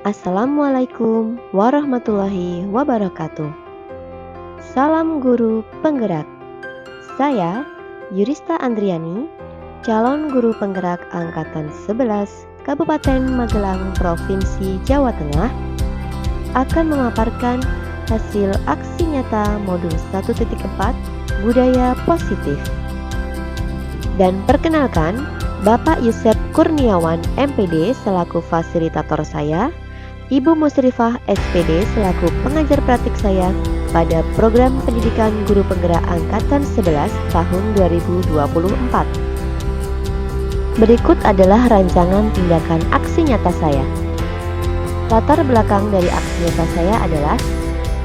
Assalamualaikum warahmatullahi wabarakatuh. Salam guru penggerak. Saya Yurista Andriani, calon guru penggerak angkatan 11 Kabupaten Magelang, Provinsi Jawa Tengah, akan memaparkan hasil aksi nyata modul 1.4 Budaya Positif. Dan perkenalkan, Bapak Yusef Kurniawan MPD selaku fasilitator saya, Ibu Musrifah SPD selaku pengajar praktik saya pada program pendidikan guru penggerak angkatan 11 tahun 2024. Berikut adalah rancangan tindakan aksi nyata saya. Latar belakang dari aksi nyata saya adalah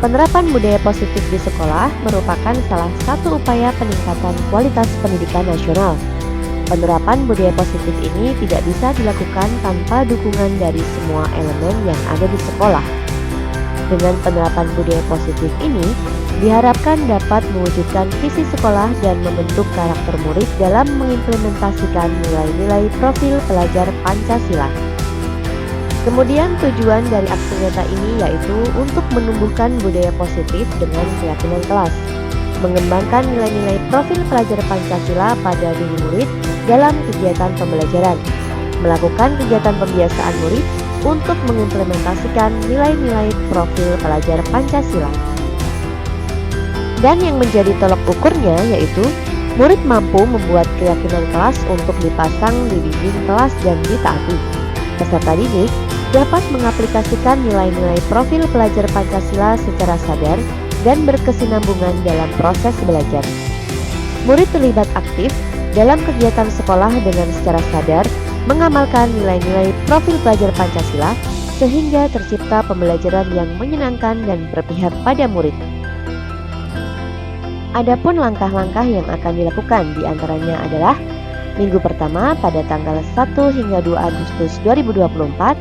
penerapan budaya positif di sekolah merupakan salah satu upaya peningkatan kualitas pendidikan nasional. Penerapan budaya positif ini tidak bisa dilakukan tanpa dukungan dari semua elemen yang ada di sekolah. Dengan penerapan budaya positif ini, diharapkan dapat mewujudkan visi sekolah dan membentuk karakter murid dalam mengimplementasikan nilai-nilai profil pelajar Pancasila. Kemudian tujuan dari aksi nyata ini yaitu untuk menumbuhkan budaya positif dengan keyakinan kelas, mengembangkan nilai-nilai profil pelajar Pancasila pada diri murid dalam kegiatan pembelajaran, melakukan kegiatan pembiasaan murid untuk mengimplementasikan nilai-nilai profil pelajar Pancasila. Dan yang menjadi tolak ukurnya yaitu murid mampu membuat keyakinan kelas untuk dipasang di dinding kelas dan ditaati. Peserta didik dapat mengaplikasikan nilai-nilai profil pelajar Pancasila secara sadar dan berkesinambungan dalam proses belajar. Murid terlibat aktif dalam kegiatan sekolah dengan secara sadar mengamalkan nilai-nilai profil pelajar Pancasila sehingga tercipta pembelajaran yang menyenangkan dan berpihak pada murid. Adapun langkah-langkah yang akan dilakukan diantaranya adalah minggu pertama pada tanggal 1 hingga 2 Agustus 2024,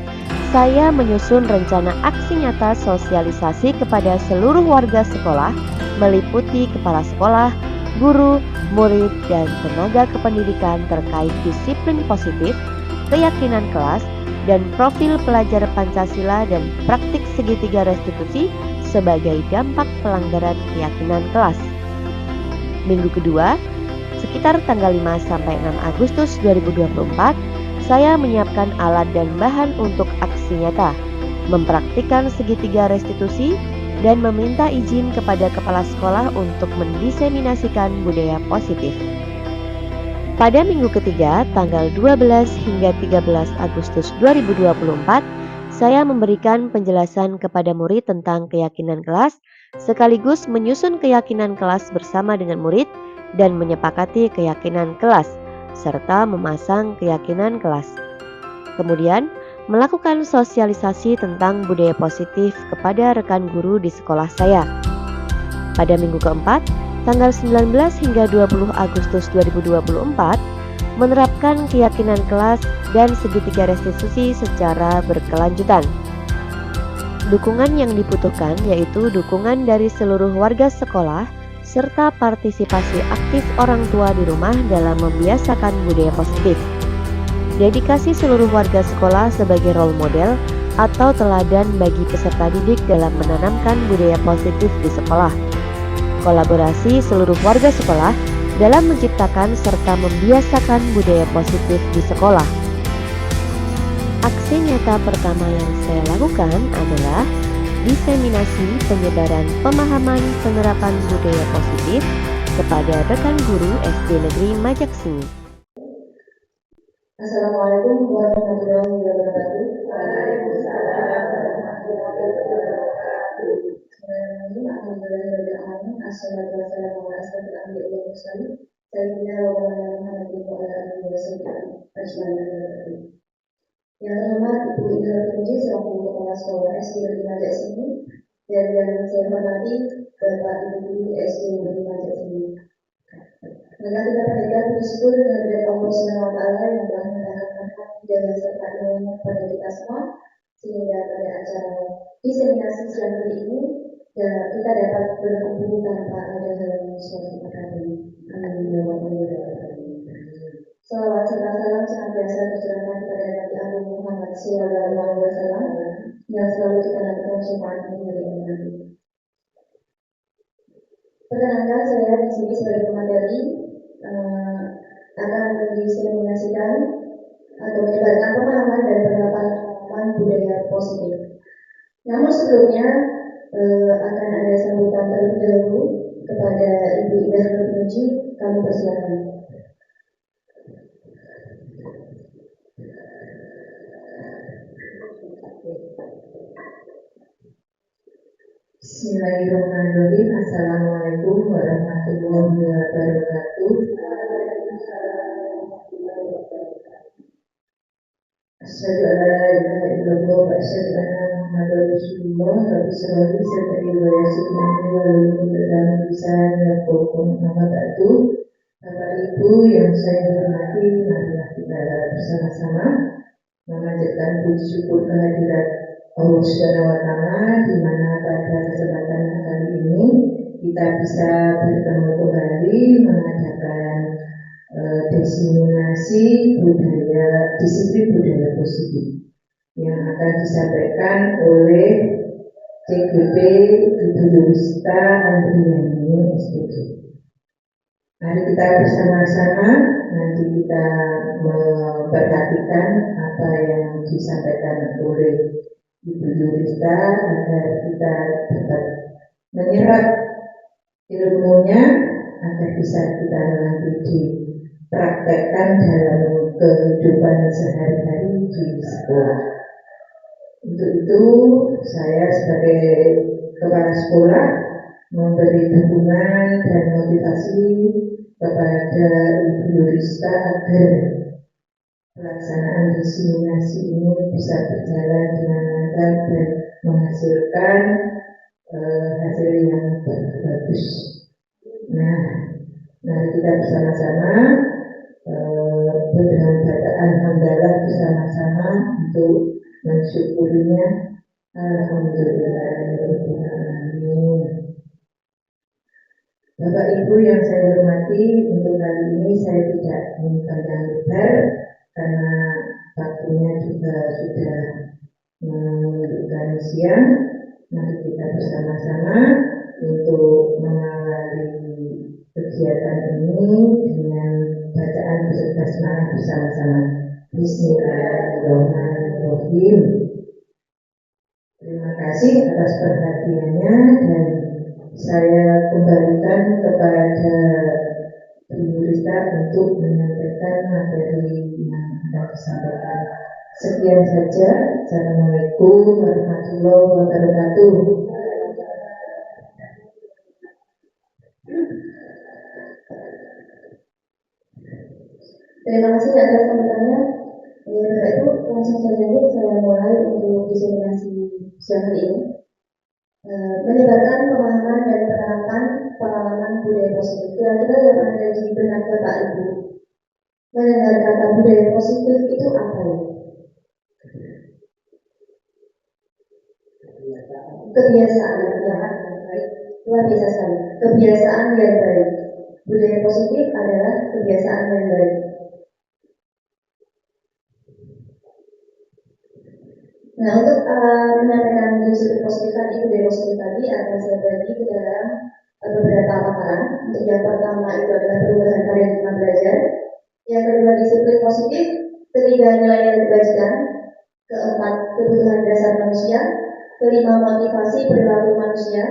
saya menyusun rencana aksi nyata sosialisasi kepada seluruh warga sekolah, meliputi kepala sekolah, guru, murid, dan tenaga kependidikan terkait disiplin positif, keyakinan kelas, dan profil pelajar Pancasila dan praktik segitiga restitusi sebagai dampak pelanggaran keyakinan kelas. Minggu kedua, sekitar tanggal 5 sampai 6 Agustus 2024, saya menyiapkan alat dan bahan untuk aksi nyata, mempraktikkan segitiga restitusi, dan meminta izin kepada kepala sekolah untuk mendiseminasikan budaya positif. Pada minggu ketiga, tanggal 12 hingga 13 Agustus 2024, saya memberikan penjelasan kepada murid tentang keyakinan kelas, sekaligus menyusun keyakinan kelas bersama dengan murid dan menyepakati keyakinan kelas, serta memasang keyakinan kelas. Kemudian, melakukan sosialisasi tentang budaya positif kepada rekan guru di sekolah saya. Pada minggu keempat, tanggal 19 hingga 20 Agustus 2024, menerapkan keyakinan kelas dan segitiga restitusi secara berkelanjutan. Dukungan yang dibutuhkan yaitu dukungan dari seluruh warga sekolah serta partisipasi aktif orang tua di rumah dalam membiasakan budaya positif. Dedikasi seluruh warga sekolah sebagai role model atau teladan bagi peserta didik dalam menanamkan budaya positif di sekolah. Kolaborasi seluruh warga sekolah dalam menciptakan serta membiasakan budaya positif di sekolah. Aksi nyata pertama yang saya lakukan adalah diseminasi penyebaran pemahaman penerapan budaya positif kepada rekan guru SD Negeri Majaksini. Assalamualaikum warahmatullahi wabarakatuh. Waalaikumsalam warahmatullahi wabarakatuh. Alhamdulillahirobbilalamin. Assalatu wassalamu ala asyrofil anbiya'i wal mursalin. Sayyidina wa maulana Muhammadin wa ala alihi wasallam. Ajmain. Yang terhormat Ibu Indra Kunci selaku Kepala Sekolah SD Negeri Majaksini, dan yang saya hormati Bapak Ibu Guru SD Negeri Majaksini. Maka kita panjatkan bersyukur kehadirat Allah Subhanahu wa Ta'ala yang telah mendatangkan hidayah serta ilmunya pada kita semua, sehingga pada acara diseminasi siang hari ini kita dapat berkumpul tanpa ada halangan suatu perkara. Amin ya rabbal alamin. Salawat serta salam senantiasa tercurahkan kepada Nabi Agung Muhammad sallallahu alaihi wasallam, yang selalu kita nantikan syafaatnya dari Allah nanti. Perkenalkan, saya di sini sebagai pemateri akan mendiseminasikan atau menyebarkan pemahaman dan penerapan budaya positif. Namun sebelumnya akan ada sambutan terlebih dahulu kepada Ibu Indah Nurmuji. Kami persilakan. Bismillahirrahmanirrahim. Assalamualaikum warahmatullahi wabarakatuh. Asyhadu an la ilaha illallah wa asyhadu anna Muhammadar Rasulullah. Rabbi shrah li sadri wa yassir li amri wahlul 'uqdatam min lisani yafqahu qawli. Bapak Ibu yang saya hormati, marilah kita bersama-sama memanjatkan puji syukur kehadirat Allah Subhanahu wa Ta'ala, di mana pada kesempatan kali ini kita bisa bertemu kembali mengadakan diseminasi disiplin budaya positif yang akan disampaikan oleh CGP Ibu Yurista Andriani SPG. Mari kita bersama-sama nanti kita memperhatikan apa yang disampaikan oleh Ibu Yurista agar kita dapat menyerap ilmunya agar bisa kita nanti dipraktekkan dalam kehidupan sehari-hari di sekolah. Untuk itu saya sebagai kepala sekolah memberi dukungan dan motivasi kepada Ibu Yurista agar pelaksanaan diseminasi ini bisa berjalan dengan lancar dan menghasilkan hasil yang bagus. Nah, mari kita bersama-sama dengan bacaan hamdalah bersama-sama untuk mensyukurinya. Alhamdulillahirabbil alamin. Bapak Ibu yang saya hormati, untuk kali ini saya tidak panjang lebar karena waktunya juga sudah menunjukkan siang. Mari kita bersama-sama untuk mengawali kegiatan ini dengan bacaan basmalah bersama-sama. Bismillahirrahmanirrahim. Terima kasih atas perhatiannya dan saya kembalikan kepada Ibu Yurista untuk menyampaikan materi yang akan disampaikan. Sekian saja. Assalamualaikum warahmatullahi wabarakatuh. Terima kasih atas sambutannya. Bapak Ibu, langsung saja saya mulai untuk diseminasi siang hari ini. Menyebarkan pemahaman dan penerapan pengalaman budaya positif. Kira-kira yang ada di benak Bapak Ibu mendengar kata budaya positif itu apa ya? Kebiasaan yang baik, luar biasa sekali. Kebiasaan yang baik. Budaya positif adalah kebiasaan yang baik. Nah, untuk menyampaikan disiplin positif tadi, budaya positif tadi akan saya bagi ke dalam beberapa paparan. Untuk yang pertama itu adalah perubahan paradigma belajar. Yang kedua disiplin positif. Ketiga nilai-nilai kebajikan. Keempat kebutuhan dasar manusia. Kelima motivasi perilaku manusia.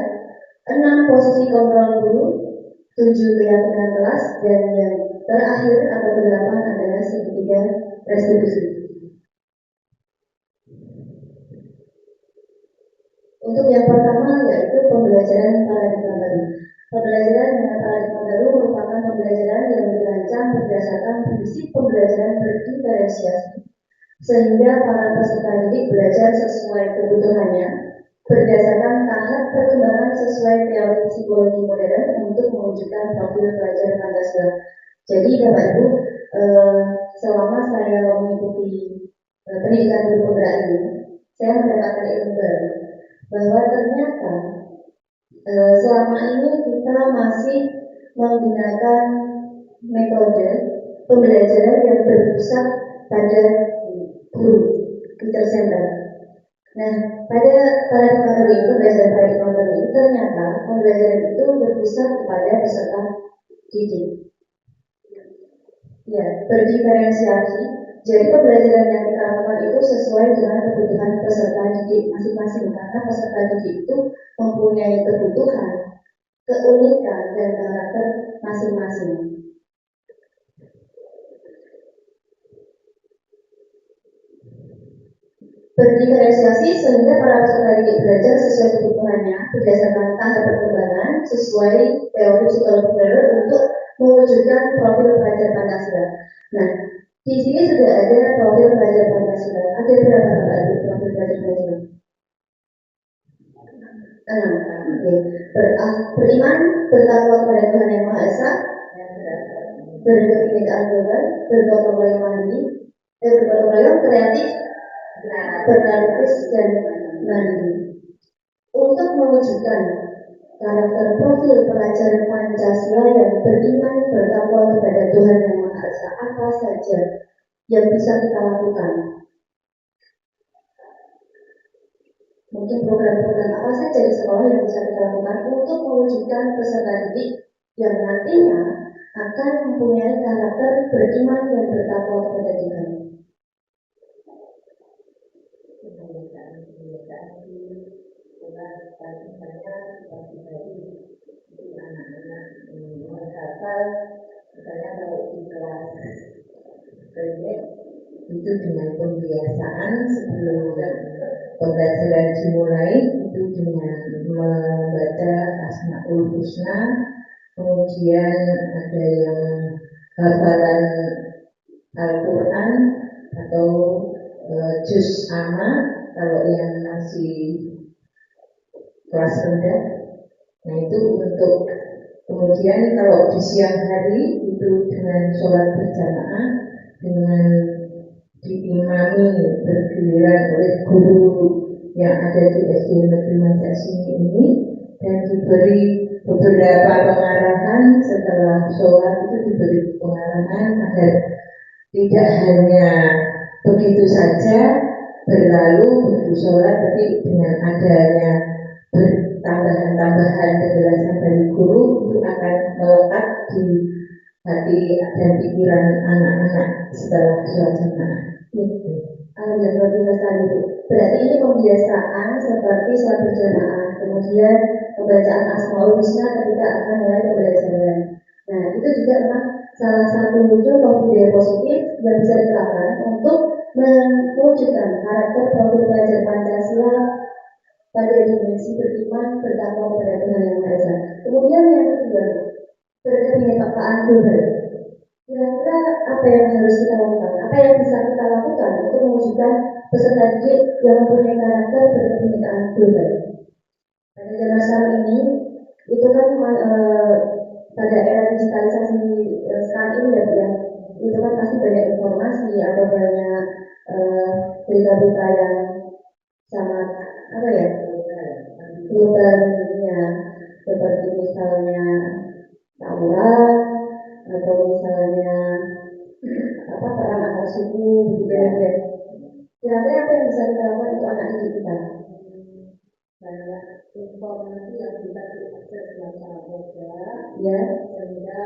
6 posisi kontrol guru. 7 keyakinan kelas. Dan yang terakhir atau ke-8 adalah segitiga restitusi. Untuk yang pertama yaitu pembelajaran paradigma baru. Pembelajaran dengan paradigma baru merupakan pembelajaran yang dirancang berdasarkan prinsip pembelajaran berdiferensiasi, sehingga para peserta didik belajar sesuai kebutuhannya, berdasarkan tahap perkembangan sesuai teori psikologi modern untuk mewujudkan profil pelajar Pancasila. Jadi Bapak Ibu, selama saya mengikuti pendidikan guru penggerak ini, saya mendapatkan ilmu baru bahwa ternyata selama ini kita masih menggunakan metode pembelajaran yang berpusat pada guru, teacher center. Nah, pada teknologi itu, belajar pada teknologi itu ternyata pembelajaran itu berpusat kepada peserta didik. Ya, berdiferensiasi. Jadi pembelajaran yang kita lakukan itu sesuai dengan kebutuhan peserta didik masing-masing, karena peserta didik itu mempunyai kebutuhan, keunikan, dan karakter masing-masing. Berdiferensiasi sehingga para peserta didik belajar sesuai kebutuhannya berdasarkan tahap perkembangan sesuai teori psikologi Butler untuk mewujudkan profil pelajar Pancasila. Nah, di sini sudah ada profil pelajar Pancasila. Ada berapa Bapak Ibu profil pelajar Pancasila? 6. Beriman, bertakwa kepada Tuhan Yang Maha Esa, berkebinekaan global, bergotong royong mandiri, bergotong royong kreatif, berkreatif dan mandiri. Untuk mewujudkan karakter profil pelajar Pancasila yang beriman, bertakwa kepada Tuhan Yang Maha Esa, apa saja yang bisa kita lakukan? Mungkin program-program apa saja di sekolah yang bisa kita lakukan untuk mewujudkan peserta didik yang nantinya akan mempunyai karakter beriman dan bertakwa kepada Tuhan. Anak-anak menghafal, misalnya kalau di kelas pendek itu dengan pembiasaan sebelum pembelajaran dimulai itu dengan membaca Asmaul Husna, kemudian ada yang hafalan Al-Quran atau juz amma kalau yang masih kelas rendah. Nah itu untuk kemudian kalau di siang hari itu dengan sholat berjamaah dengan diimami bergiliran oleh guru yang ada di SD Negeri Mancasini ini dan diberi beberapa pengarahan setelah sholat itu diberi pengarahan agar tidak hanya begitu saja berlalu begitu sholat, tapi dengan adanya tambahan-tambahan penjelasan dari guru itu akan melekat di hati dan pikiran anak-anak setelah sholat jamaah. Berarti ini pembiasaan seperti sholat berjamaah, kemudian pembacaan Asmaul Husna ketika akan mulai pembelajaran. Nah, itu juga memang salah satu wujud budaya positif yang bisa diterapkan untuk mewujudkan karakter profil pelajar Pancasila pada dimensi beriman, bertakwa kepada Tuhan Yang Maha Esa. Kemudian yang kedua, berkebinekaan global. Kira-kira apa yang harus kita lakukan? Apa yang bisa kita lakukan untuk mewujudkan peserta didik yang mempunyai karakter berkebinekaan global? Pada zaman sekarang ini, itu kan pada era digitalisasi sekarang ini ya, itu kan pasti banyak informasi atau banyak berita-berita yang sangat apa ya, global ya, seperti misalnya tawuran atau misalnya perang antar suku gitu ya. Kira-kira apa yang bisa kita lakukan untuk anak didik kita? Banyak informasi yang bisa diakses dengan sangat mudah, ya, sehingga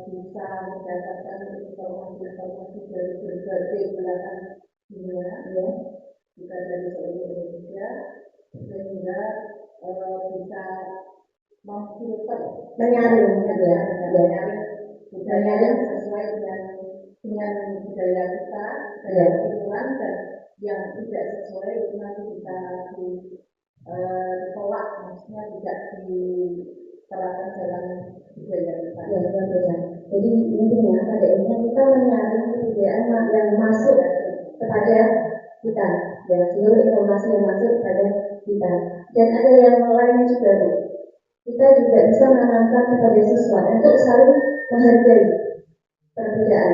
bisa mendapatkan informasi-informasi dari berbagai belahan dunia, ya, bukan dari seluruh Indonesia, sehingga bisa memfilter, menyaring sesuai dengan budaya kita, budaya lingkungan, dan yang tidak sesuai itu nanti bisa ditolak, maksudnya tidak diterapkan dalam budaya kita. Ya, betul. Jadi intinya pada intinya kita menyaring kebudayaan yang masuk kepada kita, dan seluruh informasi yang masuk kepada kita. Dan ada yang lainnya juga, kita juga bisa menanamkan kepada siswa untuk saling menghargai perbedaan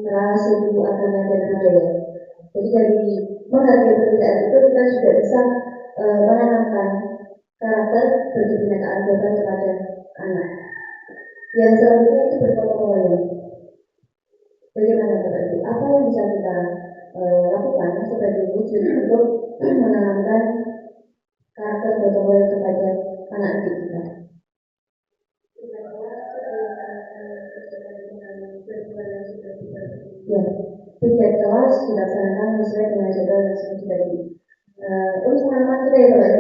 ras, suku, agama, dan budaya. Jadi dari menghargai perbedaan itu kita juga bisa menanamkan karakter berkebinekaan global kepada anak. Yang selanjutnya itu bergotong royong. Bagaimana Bapak Ibu? Apa yang bisa kita lakukan sebagai wujud untuk menanamkan karakter gotong royong kepada anak didik kita. Ya, tiap kelas dilaksanakan sesuai dengan jadwal yang sudah dibagi. Untuk pengalaman kita ya Pak,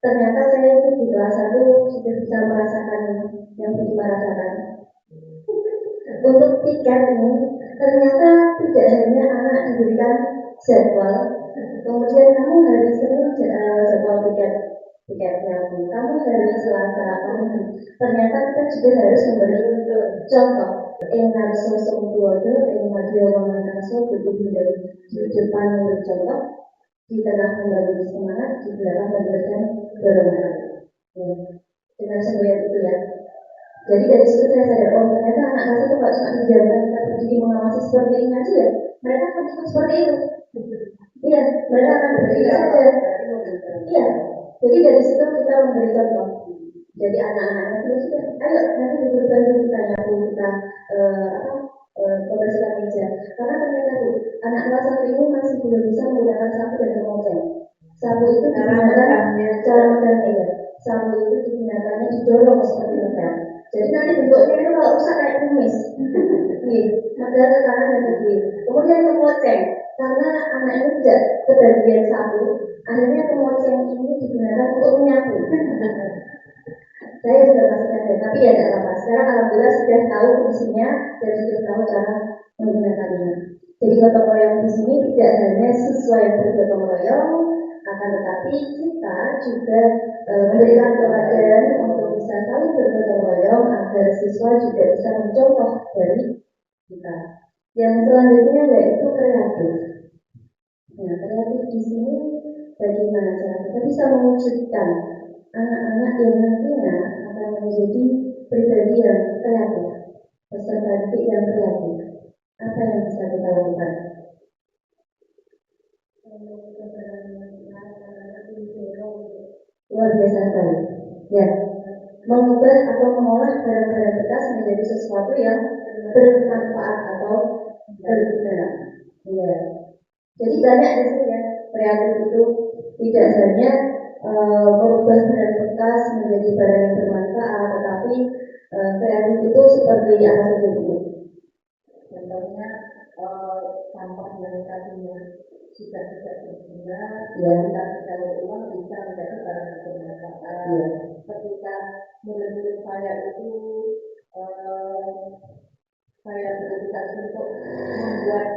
ternyata saya itu di kelas 1 sudah bisa merasakan yang Fatima rasakan. Untuk tiket ini, ternyata tidak hanya anak diberikan jadwal, kemudian kamu hari Senin jadwal tiketnya, kamu hari Selasa, ternyata kita juga harus memberi contoh. Enarso sumpuodo, enarso wamanarso, begitu di depan bercontoh, di tengah membagi semangat, di belakang memberikan dorongan. Ya, dengan semuanya itu ya. Jadi dari situ saya sadar, oh ternyata anak kelas itu kalau cuma dibiarkan kita berdiri mengawasi seperti ini aja ya, mereka akan ikut seperti itu. Iya, mereka akan berdiri saja. Iya, jadi dari situ kita memberi contoh. Jadi anak-anak itu sudah, ayo nanti diberi bantu kita nyapu, kita membersihkan meja. Karena ternyata tuh anak kelas 1 ini masih belum bisa menggunakan sapu dan kemeja. Sapu itu digunakan cara megangnya. Sapu itu digunakannya didorong seperti itu. Jadi nanti bentuknya itu kalau rusak kayak kumis. Nih, megang ke kanan dan ke kiri. Kemudian kemoceng, karena anak ini tidak kebagian sapu, akhirnya kemoceng ini digunakan untuk menyapu. Saya sudah pastikan ya, tapi ya tidak apa-apa. Sekarang alhamdulillah sudah tahu fungsinya dan sudah tahu cara menggunakannya. Jadi gotong royong di sini tidak hanya siswa yang bergotong royong, akan tetapi kita juga memberikan teladan untuk bisa saling bergotong royong agar siswa juga bisa mencontoh dari kita. Yang selanjutnya yaitu kreatif. Nah, kreatif di sini bagaimana cara kita bisa mewujudkan anak-anak yang nantinya akan menjadi pribadi yang kreatif, peserta didik yang kreatif. Apa yang bisa kita lakukan? Luar biasa sekali. Ya, mengubah atau mengolah barang-barang bekas menjadi sesuatu yang bermanfaat atau berguna. Ya. Jadi banyak di sini ya, kreatif itu tidak hanya merubah barang bekas menjadi barang yang bermanfaat, tetapi kreatif itu seperti apa saja itu. Contohnya sampah yang tadinya sudah tidak berguna, ya kita daur ulang bisa menjadi barang yang bermanfaat. Ya. Ketika mulai-mulai saya itu saya beredukasi untuk membuat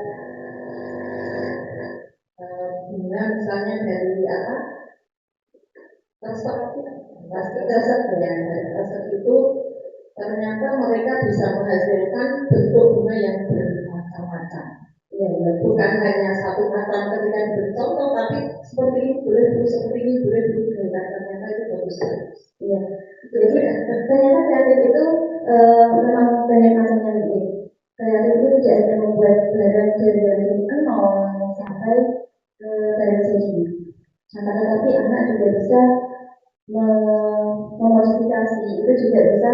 bunga misalnya dari apa? Plastik ya, resep itu ternyata mereka bisa menghasilkan bentuk bunga yang bermacam-macam. Ya, bukan hanya satu macam ketika bercontoh, tapi seperti ini boleh dulu, seperti ini boleh dulu, ternyata itu bagus. Iya. Jadi ternyata kreatif itu memang banyak macamnya nih. Kreatif itu tidak hanya membuat barang dari nol sampai ke barang jadi. Tetapi anak juga bisa memodifikasi, itu juga bisa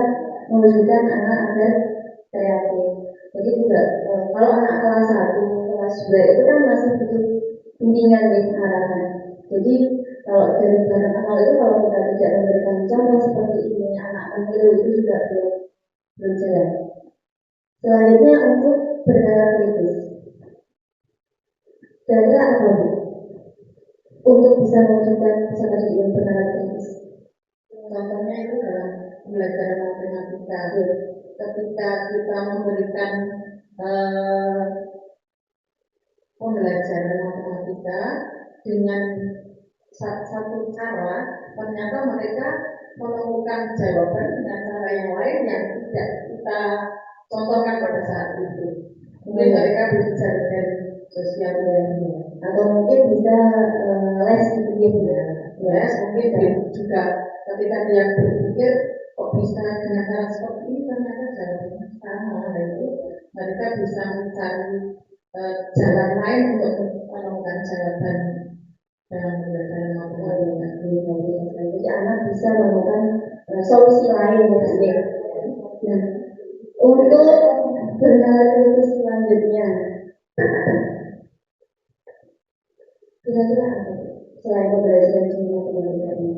mewujudkan anak agar kreatif. Jadi juga kalau anak kelas 1, kelas 2 itu kan masih butuh bimbingan nih arahan. Jadi kalau dari barang awal itu kalau kita tidak memberikan contoh seperti ini, anak meniru itu juga belum jalan. Selanjutnya untuk bernalar kritis. Cara apa Bu? Untuk bisa mewujudkan peserta didik yang bernalar kritis. Contohnya itu dalam belajar matematika. Ketika kita memberikan pembelajaran matematika dengan satu cara, ternyata mereka menemukan jawaban dengan cara yang lain yang tidak kita contohkan pada saat itu. Mungkin mereka belajar dari sosial media, atau mungkin bisa les gitu ya. Les mungkin juga ketika dia berpikir kok bisa dengan cara seperti ini, ternyata jawabannya sama, dan itu mereka bisa mencari jalan lain untuk menemukan jawaban dalam belajar matematika. Jadi anak bisa menemukan solusi lain ya. Nah, untuk bernalar kritis selanjutnya, Kira-kira apa selain pembelajaran jumlah matematika ini?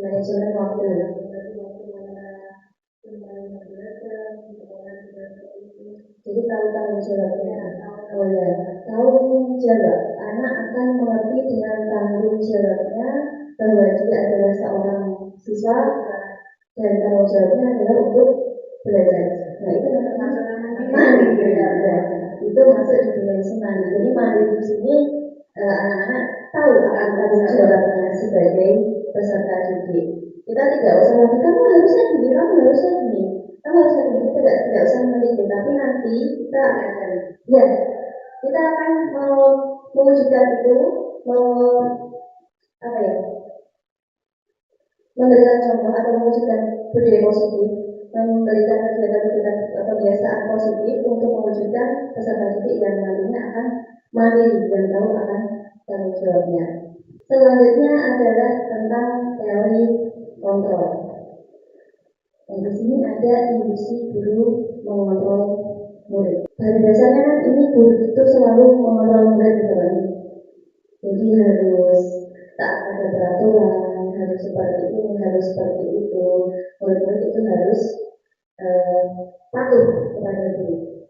Manajemen waktu. Jadi tahu tanggung jawabnya. Oh ya, tahu jawab. Anak akan mengerti dengan tanggung jawabnya bahwa dia adalah seorang siswa dan tanggung jawabnya adalah untuk belajar. Nah itu namanya mandiri. Ya. Itu masuk di dimensi mandiri. Jadi mandiri di sini anak-anak tahu akan tanggung jawabnya sebagai peserta didik. Kita tidak usah lagi kamu harusnya gini, kamu harusnya gini, kamu harusnya gini. Kita tidak usah meneliti, tapi nanti kita akan ya kita akan mewujudkan itu, apa ya, memberikan contoh atau mewujudkan budaya positif, memberikan kegiatan-kegiatan kebiasaan positif untuk mewujudkan peserta didik yang nantinya akan mandiri dan tahu akan tanggung jawabnya. Selanjutnya adalah tentang teori kontrol. Di sini ada ilusi guru mengontrol murid. Pada dasarnya kan ini guru itu selalu mengontrol murid teman. Jadi harus tak ada peraturan, harus seperti ini, harus seperti itu. Murid-murid itu harus patuh kepada guru.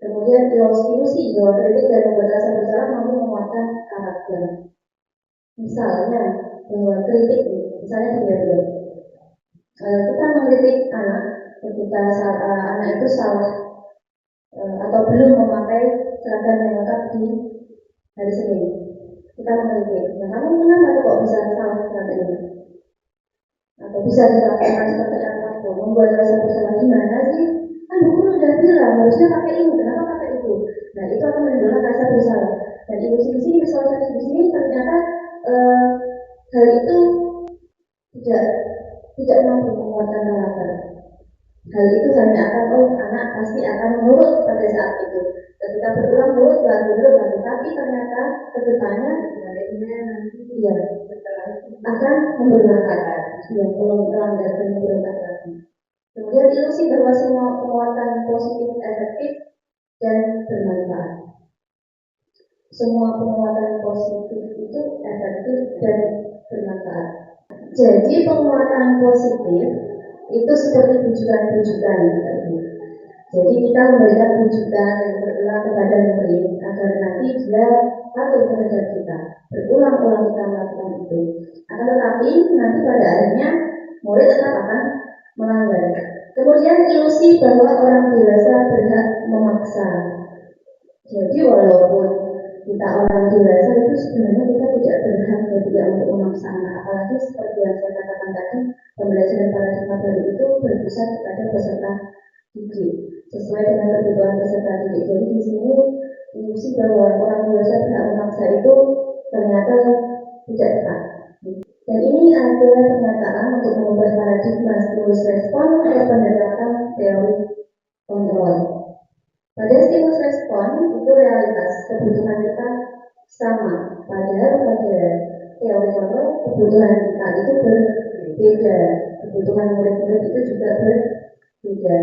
Kemudian ilusi bahwa kritik dan membuat rasa bersalah mampu menguatkan karakter. Misalnya bahwa kritik, misalnya dia kita mengkritik anak ketika anak itu salah atau belum memakai seragam yang lengkap di hari Senin. Kita mengkritik, nah kamu kenapa kok bisa salah seperti ini? Atau bisa disalahkan seperti apa? Membuat rasa bersalah gimana sih? Kan guru udah bilang harusnya pakai ini, kenapa pakai itu? Nah itu akan menimbulkan rasa bersalah. Dan ilusi di sini, visualisasi di sini ternyata hal itu tidak mampu menguatkan karakter. Hal itu hanya akan anak pasti akan menurut pada saat itu. Ketika berulang menurut lagi, tapi ternyata kedepannya ya akan memberontak, ya melanggar dan memberontak lagi. Kemudian ilusi bahwa semua penguatan positif efektif dan bermanfaat. Semua penguatan positif itu efektif dan bermanfaat. Jadi penguatan positif itu seperti bujukan-bujukan. Jadi kita memberikan bujukan yang berulang kepada murid agar nanti dia patuh terhadap kita. Berulang-ulang kita melakukan itu. Akan tetapi nanti pada akhirnya murid tetap akan melanggar. Kemudian ilusi bahwa orang dewasa berhak memaksa. Jadi walaupun kita orang dewasa itu sebenarnya kita tidak berhak untuk memaksa anak. Apalagi seperti yang saya katakan tadi, pembelajaran paradigma baru itu berpusat kepada peserta didik sesuai dengan kebutuhan peserta didik. Jadi di sini ilusi bahwa orang dewasa berhak memaksa itu ternyata tidak tepat. Dan ini adalah pernyataan untuk mengubah paradigma stimulus respon ke pendekatan teori kontrol. Pada stimulus respon itu realitas kebutuhan kita sama, padahal pada teori kontrol kebutuhan kita itu berbeda, kebutuhan murid-murid itu juga berbeda.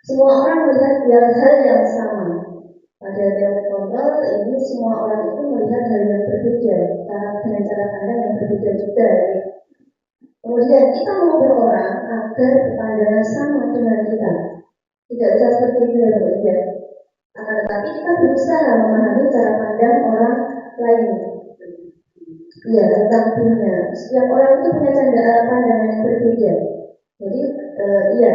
Semua orang melihat hal yang sama. Pada teori kontrol ini semua orang itu melihat hal yang berbeda, dengan cara pandang yang berbeda juga. Kemudian kita mengubah orang agar pandangan sama dengan kita. Tidak bisa seperti itu ya. Akan tetapi kita berusaha memahami cara pandang orang lain. Ya, tentang dunia. Setiap orang itu punya pandangan yang berbeda. Jadi, iya.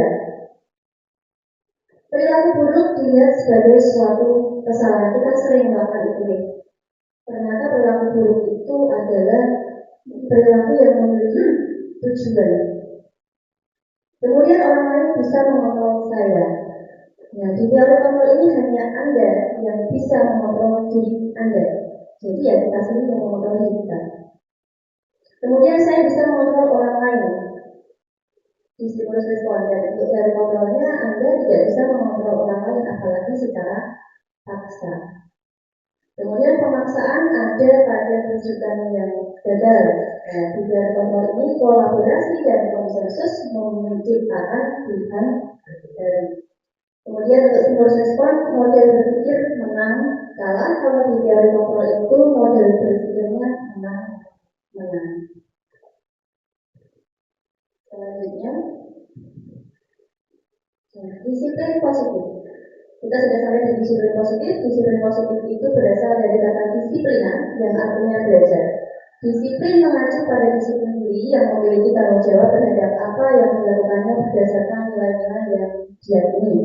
Perilaku buruk dilihat sebagai suatu kesalahan. Kita sering melakukan itu. Ternyata perilaku buruk itu adalah perilaku yang memiliki tujuan. Kemudian orang lain bisa mengontrol saya. Nah, di teori kontrol ini hanya Anda yang bisa mengontrol diri Anda. Jadi ya kita sendiri yang mengontrol diri kita. Kemudian saya bisa mengontrol orang lain. Di stimulus respon, dan untuk teori kontrolnya Anda tidak bisa mengontrol orang lain apalagi secara paksa. Kemudian pemaksaan ada pada rujukan yang gagal. Nah, di teori kontrol ini kolaborasi dan konsensus menciptakan pilihan baru. Kemudian Kemudian untuk stimulus respon, model berpikir menang kalah. Kalau di teori kontrol itu model berpikirnya menang. Selanjutnya, disiplin positif. Kita sudah sampai di disiplin positif. Disiplin positif itu berasal dari kata disiplina yang artinya belajar. Disiplin mengacu pada disiplin diri yang memiliki tanggung jawab terhadap apa yang dilakukannya berdasarkan nilai-nilai yang diyakini.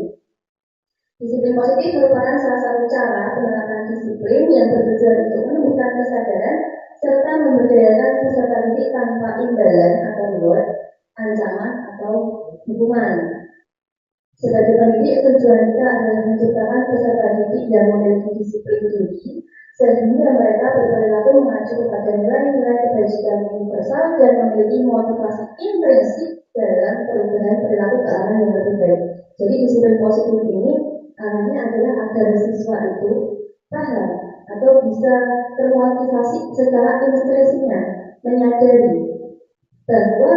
Disiplin positif merupakan salah satu cara penerapan disiplin yang bertujuan untuk menumbuhkan kesadaran serta memberdayakan peserta didik tanpa imbalan atau reward, ancaman atau hukuman. Sebagai pendidik, tujuan kita adalah menciptakan peserta didik yang memiliki disiplin tinggi sehingga mereka berperilaku mengacu kepada nilai-nilai kebajikan universal dan memiliki motivasi intrinsik dalam perubahan perilaku ke arah yang lebih baik. Jadi disiplin positif ini arahnya adalah agar siswa itu paham atau bisa termotivasi secara intrinsiknya, menyadari bahwa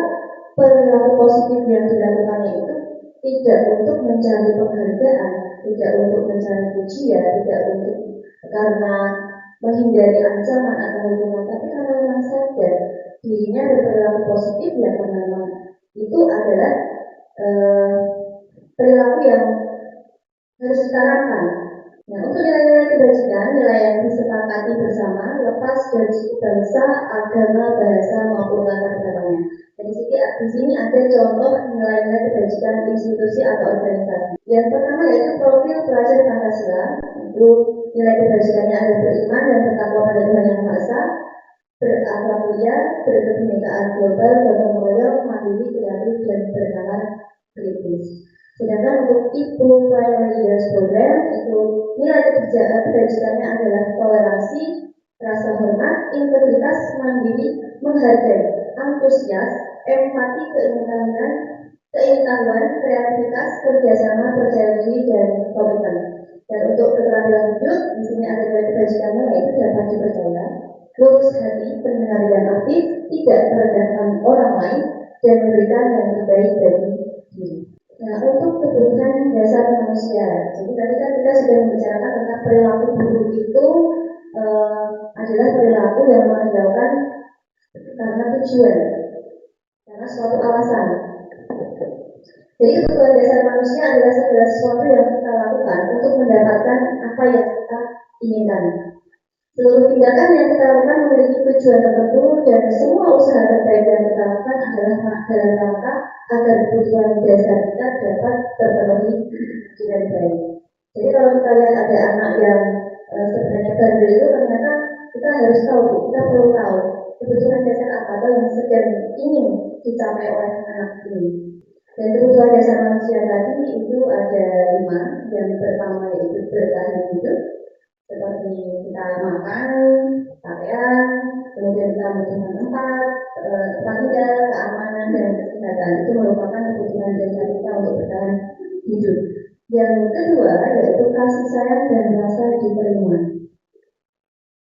perilaku positif yang dilakukannya itu tidak untuk mencari penghargaan, tidak untuk mencari pujian, tidak untuk karena menghindari ancaman atau hukuman, tapi karena memang sadar dirinya berperilaku positif ya karena itu adalah perilaku yang harus ditanamkan. Nah, untuk nilai-nilai kebajikan, nilai yang disepakati bersama, lepas dari suku bangsa, agama, bahasa maupun latar belakangnya. Jadi di sini ada contoh nilai-nilai kebajikan institusi atau organisasi. Yang pertama yaitu profil pelajar Pancasila. Itu nilai kebajikannya ada beriman dan bertakwa pada Tuhan Yang Maha Esa, berakhlak mulia, berkebinekaan global, gotong royong, mandiri, kreatif, dan bernalar kritis. Sedangkan untuk IPU Primary Years Program itu nilai kebajikannya adalah toleransi, rasa hormat, integritas, mandiri, menghargai, antusias, empati, keinginaran, kreativitas, kerjasama, percaya diri, dan komitmen. Dan untuk keterampilan hidup, di sini ada nilai kebajikannya yaitu dapat dipercaya, lurus hati, pendengar yang aktif, tidak merendahkan orang lain, dan memberikan yang terbaik bagi diri. Nah, untuk kebutuhan dasar manusia, jadi tadi kan kita sudah membicarakan tentang perilaku buruk itu adalah perilaku yang dilakukan karena tujuan, karena suatu alasan. Jadi kebutuhan dasar manusia adalah segala sesuatu yang kita lakukan untuk mendapatkan apa yang kita inginkan. Seluruh tindakan yang kita lakukan memiliki tujuan tertentu dan semua usaha terbaik yang kita lakukan adalah dalam rangka agar kebutuhan dasar kita dapat terpenuhi dengan baik. Jadi kalau kita lihat ada anak yang sebenarnya bandel itu ternyata kita harus tahu, kita perlu tahu kebutuhan dasar apa atau yang sedang ingin dicapai oleh anak ini. Dan kebutuhan dasar manusia tadi itu ada 5. Yang pertama yaitu bertahan hidup, seperti kita makan, pakaian, kemudian kita membutuhkan tempat tinggal, keamanan, dan kesehatan. Itu merupakan kebutuhan dasar kita untuk bertahan hidup. Yang kedua yaitu kasih sayang dan rasa diterima.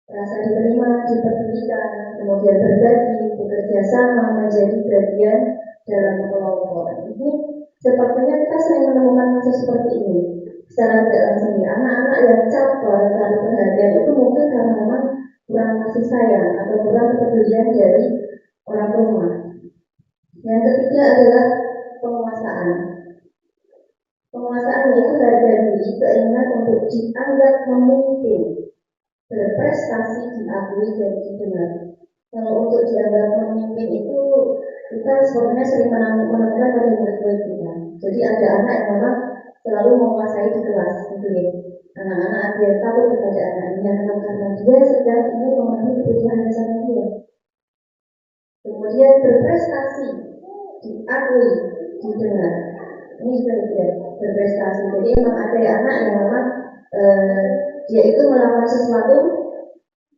Rasa diterima, dipedulikan, kemudian berbagi, bekerja sama, menjadi bagian dalam kelompok. Ini sepertinya kita sering menemukan kasus seperti ini. Secara tidak langsung, anak-anak yang caper, cari perhatian itu mungkin karena memang kurang kasih sayang atau kurang kepedulian dari orang rumah. Yang ketiga adalah penguasaan. Penguasaan yaitu harga diri, keinginan untuk dianggap memimpin, berprestasi, diakui, dan didengar. Kalau untuk dianggap memimpin itu kita sebenarnya sering menemukan pada murid-murid kita. Jadi ada anak yang memang selalu menguasai di kelas, gitu ya. Anak-anak ada yang takut kepada anak ini karena dia sedang ingin memenuhi kebutuhan dasarnya dia. Kemudian berprestasi, diakui, didengar. Ini juga dia berprestasi. Jadi memang ada anak yang memang dia itu melakukan sesuatu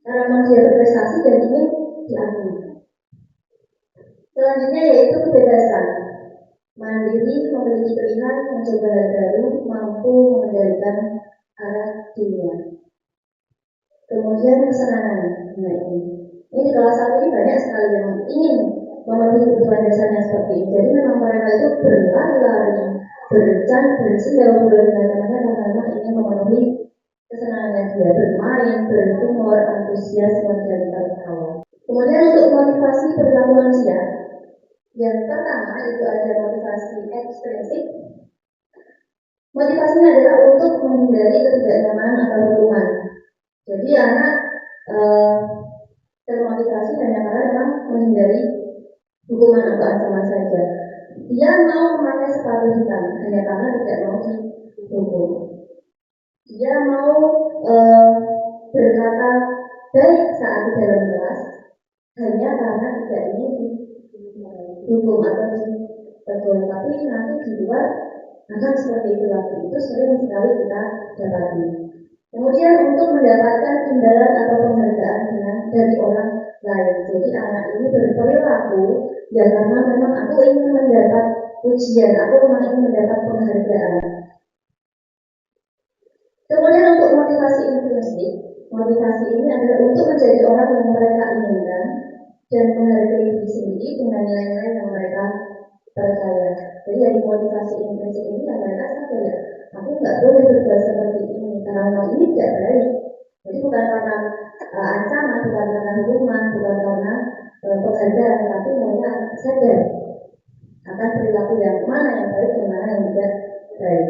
karena memang dia berprestasi dan ingin diakui. Selanjutnya yaitu kebebasan. Mandiri, memiliki pilihan, mencoba hal baru, mampu mengendalikan arah dunia. Kemudian kesenangan. Nah ini di kelas 1 ini banyak sekali yang ingin memenuhi kebutuhan dasarnya seperti ini. Jadi memang mereka itu berlari-lari, bersenjauh dengan temannya karena ingin memenuhi kesenangannya dia, bermain, berhumor, antusias, dan tertawa. Kemudian untuk motivasi perilaku manusia, yang pertama itu ada motivasi ekstrinsik. Motivasinya adalah untuk menghindari ketidaknyamanan atau hukuman. Jadi anak termotivasi hanya karena menghindari hukuman atau ancaman saja. Dia mau memakai sepatu hitam hanya karena tidak mau dihukum. Dia mau berkata baik saat di dalam kelas hanya karena tidak ingin dihukum atau ditegur. Tapi nanti di luar akan seperti itu lagi. Itu sering sekali kita dapati. Kemudian untuk mendapatkan imbalan atau penghargaan dari orang lain. Jadi anak ini berperilaku ya karena memang aku ingin mendapat ujian, aku memang ingin mendapat penghargaan. Kemudian untuk motivasi intrinsik, motivasi ini adalah untuk menjadi orang yang mereka inginkan dan menghargai diri sendiri dengan nilai-nilai yang mereka percaya. Jadi dari motivasi intrinsik ini yang mereka sadar, aku nggak boleh berbuat seperti ini karena ini tidak baik. Jadi bukan karena ancaman, bukan karena hukuman, bukan karena penghargaan, tapi mereka sadar akan perilaku yang mana yang baik dan mana yang tidak baik.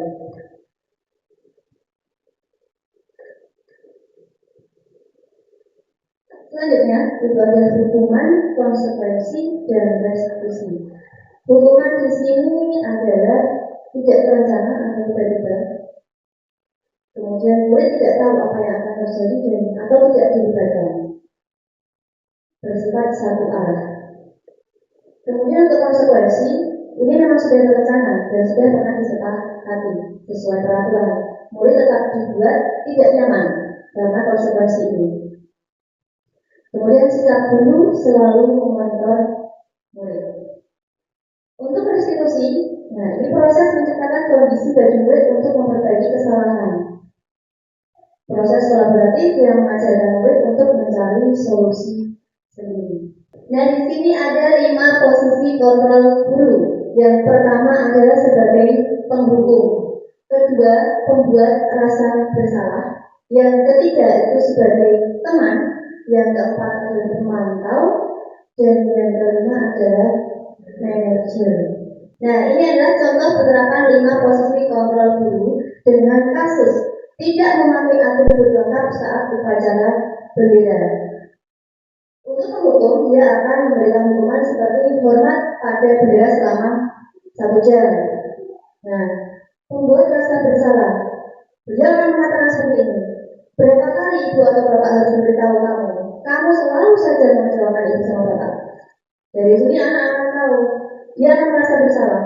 Selanjutnya, itu ada hukuman, konsekuensi, dan restitusi. Hukuman di sini adalah tidak terencana atau tiba-tiba. Kemudian murid tidak tahu apa yang akan terjadi dan atau tidak dilibatkan. Bersifat satu arah. Kemudian untuk konsekuensi, ini memang sudah terencana dan sudah pernah disepakati sesuai peraturan. Murid tetap dibuat tidak nyaman karena konsekuensi ini. Kemudian sikap guru selalu memonitor murid. Untuk restitusi, nah ini proses menciptakan kondisi bagi murid untuk memperbaiki kesalahan. Proses kolaboratif yang mengajarkan murid untuk mencari solusi sendiri. Nah di sini ada 5 posisi kontrol guru. Yang pertama adalah sebagai penghukum. Kedua, pembuat rasa bersalah. Yang ketiga itu sebagai teman. Yang keempat adalah pemantau, dan yang kelima adalah manajer. Nah, ini adalah contoh penerapan 5 posisi kontrol guru dengan kasus tidak memakai atribut lengkap saat upacara bendera. Untuk menghukum, dia akan memberikan hukuman seperti hormat pada bendera selama 1 jam. Nah, pembuat rasa bersalah, dia akan mengatakan seperti ini. Berapa kali ibu atau bapak harus memberitahu kamu? Kamu selalu saja mengecewakan ibu sama bapak. Dari sini anak akan tahu, dia akan merasa bersalah.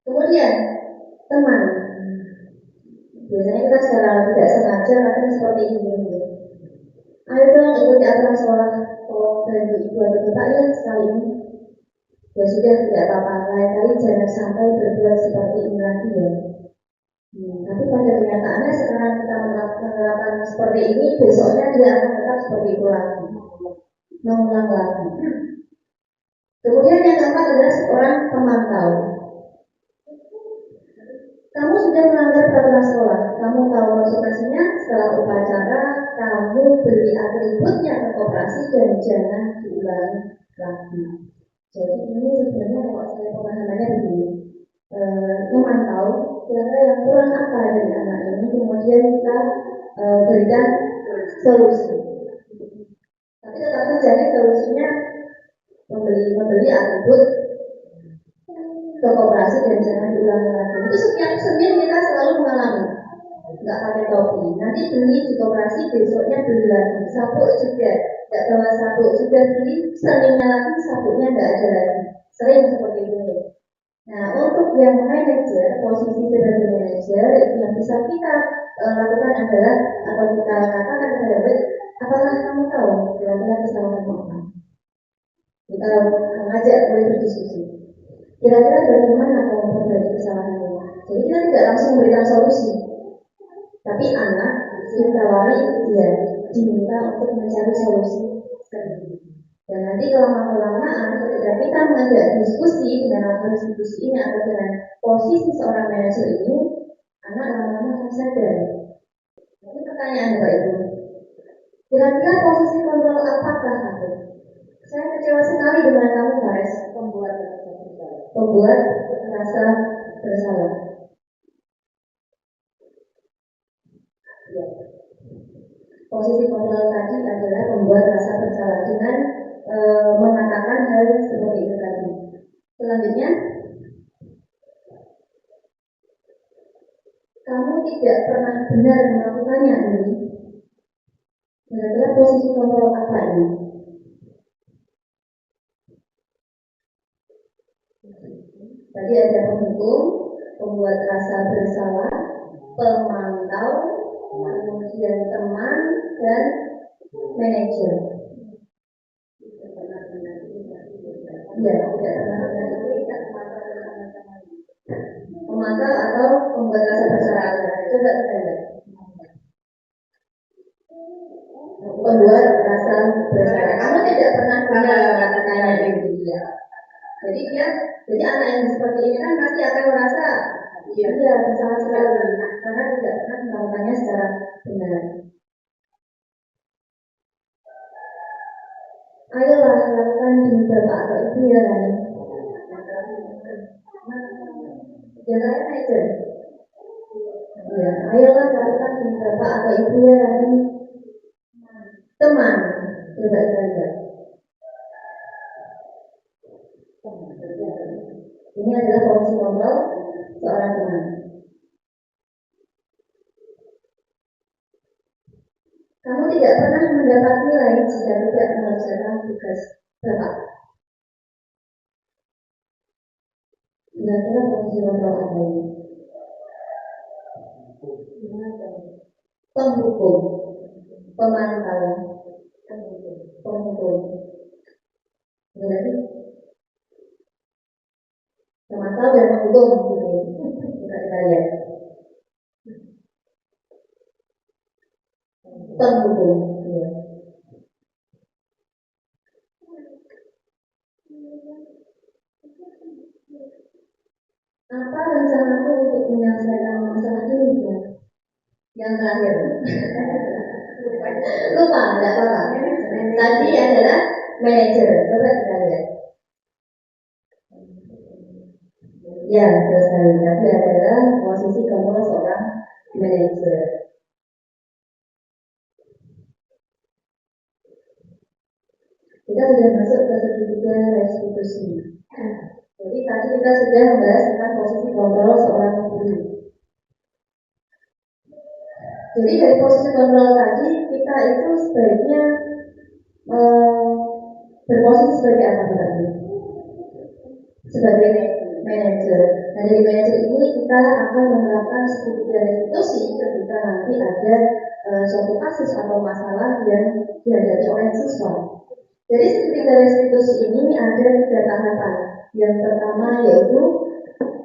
Kemudian, teman. Biasanya kita secara tidak sengaja akan seperti ini. Ayo dong ikuti aturan sekolah. Oh, bantu ibu atau bapak ya sekali ini. Ya sudah, tidak apa-apa. Lain kali jangan sampai berbuat seperti ini lagi ya. Tapi pada kenyataannya sekarang kita menerapkan seperti ini, besoknya dia akan tetap seperti itu lagi, mengulang lagi. Kemudian yang keempat adalah seorang pemantau. Kamu sudah melanggar peraturan sekolah, kamu tahu konsekuensinya. Setelah upacara, kamu beli atributnya ke koperasi dan jangan diulangi lagi. Jadi ini sebenarnya kalau saya pemahamannya begini, memantau kira-kira yang kurang apa dari anak ini, kemudian kita berikan solusi. Tapi tetap saja solusinya membeli atribut ke koperasi dan jangan diulangi lagi. Itu setiap Senin kita selalu mengalami. Nggak pakai topi. Nanti beli di koperasi, besoknya beli lagi. Sabuk juga, nggak bawa sabuk. Sudah beli, Seninnya lagi, sabuknya nggak ada lagi. Sering seperti ini. Nah, untuk yang manajer, posisi sebagai manajer, yang bisa kita lakukan adalah atau kita katakan kepada murid, apakah kamu tahu kira-kira kesalahanmu apa? Kita mengajak murid berdiskusi. Kira-kira bagaimana kamu memperbaiki kesalahanmu? Jadi kita tidak langsung memberikan solusi, tapi anak ditawari dia diminta untuk mencari solusi sendiri. Dan nanti kelamaan ketika kita mengajak diskusi dengan latar diskusi ini atau dengan posisi seorang manajer ini, anak lama-lama akan sadar. Ini pertanyaan Bapak Ibu. Kira-kira posisi kontrol apakah aku? Saya kecewa sekali dengan kamu, Fares, pembuat rasa bersalah. Ya. Posisi kontrol tadi adalah membuat rasa bersalah dengan mengatakan hal seperti itu tadi. Selanjutnya, kamu tidak pernah benar melakukannya ini. Kira-kira posisi kontrol apa ini? Tadi ada penghukum, pembuat rasa bersalah, pemantau, kemudian teman, dan manajer. Ya, tidak pernah benar itu tidak pemantau atau pembuat rasa bersalah. Coba kita lihat. Pembuat rasa bersalah. Kamu tidak pernah benar mengatakannya itu dia. Jadi anak yang seperti ini kan pasti akan merasa dia bersalah sekali karena tidak pernah melakukannya secara benar. Ayolah lakukan demi bapak atau ibu ya Rani. Jangan aja. Ya, ayolah lakukan demi bapak atau ibu ya Rani. Teman, coba kita lihat. Ini adalah posisi kontrol seorang teman. Kamu tidak pernah mendapat nilai jika tidak mengerjakan tugas bapak. Kira-kira posisi kontrol apa ini? Penghukum, pemantau, penghukum. Berarti pemantau dan penghukum. Kita lihat. Penghukum. Ya. Apa rencanaku untuk menyelesaikan masalah ini? Ya? Yang terakhir. Lupa, tidak apa-apa. Tadi adalah manajer. Coba kita lihat. Ya, selesai. Tapi adalah posisi kamu seorang manajer. Kita sudah masuk ke segitiga restitusi. Jadi tadi kita sudah membahas tentang posisi kontrol seorang guru. Jadi dari posisi kontrol tadi kita itu sebaiknya berposisi sebagai apa tadi? Sebagai manajer. Nah dari manajer ini kita akan menerapkan segitiga restitusi ketika nanti ada suatu kasus atau masalah yang dihadapi oleh siswa. Jadi segitiga restitusi ini ada 3 tahapan. Yang pertama yaitu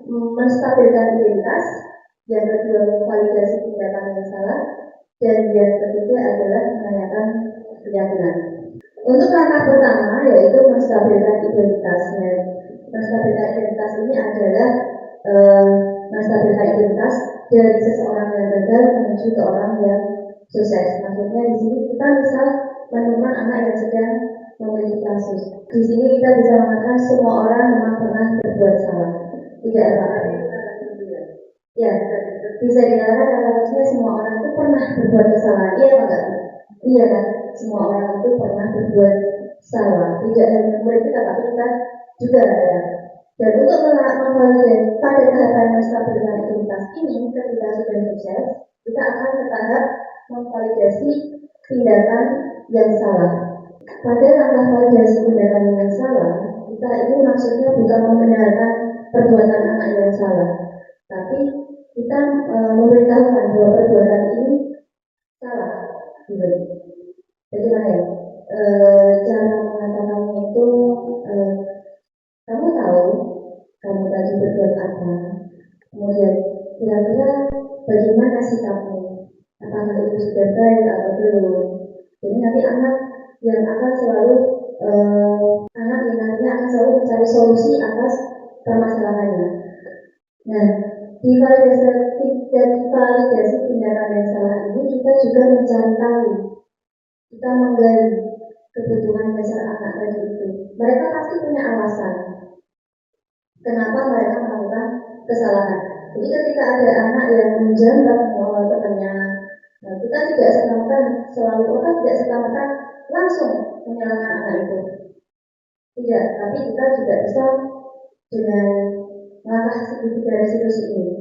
menstabilkan identitas, yang kedua memvalidasi tindakan yang salah, dan yang ketiga adalah menanyakan keyakinan. Untuk langkah pertama yaitu menstabilkan identitasnya. Menstabilkan identitas ini adalah menstabilkan identitas dari seseorang yang gagal menuju ke orang yang sukses. Maksudnya di sini kita bisa menemukan anak yang sedang memiliki kasus. Di sini kita bisa mengatakan semua orang memang pernah berbuat salah. Tidak ada. Ya, bisa dikatakan harusnya semua orang itu pernah berbuat kesalahan. Iya enggak? Iya kan? Semua orang itu pernah berbuat salah. Tidak hanya murid kita, tapi kita juga ada. Dan untuk memvalidasi pada tahapan menstabilkan identitas ini, ketika sudah sukses, kita akan ke tahap memvalidasi tindakan yang salah. Pada langkah validasi tindakan yang salah, kita ini maksudnya bukan membenarkan perbuatan anak yang salah, tapi kita memberitahukan bahwa perbuatan ini salah. Gitu. Bagaimana ya? Cara mengatakannya itu, kamu tahu kamu tadi berbuat apa, kemudian kira-kira bagaimana sikapmu, apakah itu sudah baik atau belum. Jadi nanti anak yang akan selalu anak yang nantinya akan selalu mencari solusi atas permasalahannya. Nah, di validasi tindakan yang salah ini kita juga mencari tahu, kita menggali kebutuhan dasar anak tadi itu. Mereka pasti punya alasan kenapa mereka melakukan kesalahan. Jadi ketika ada anak yang menjambat temannya, nah, kita tidak serta-merta langsung menyalahkan anak itu. Tidak, tapi kita juga bisa dengan langkah sedikit dari situasi ini.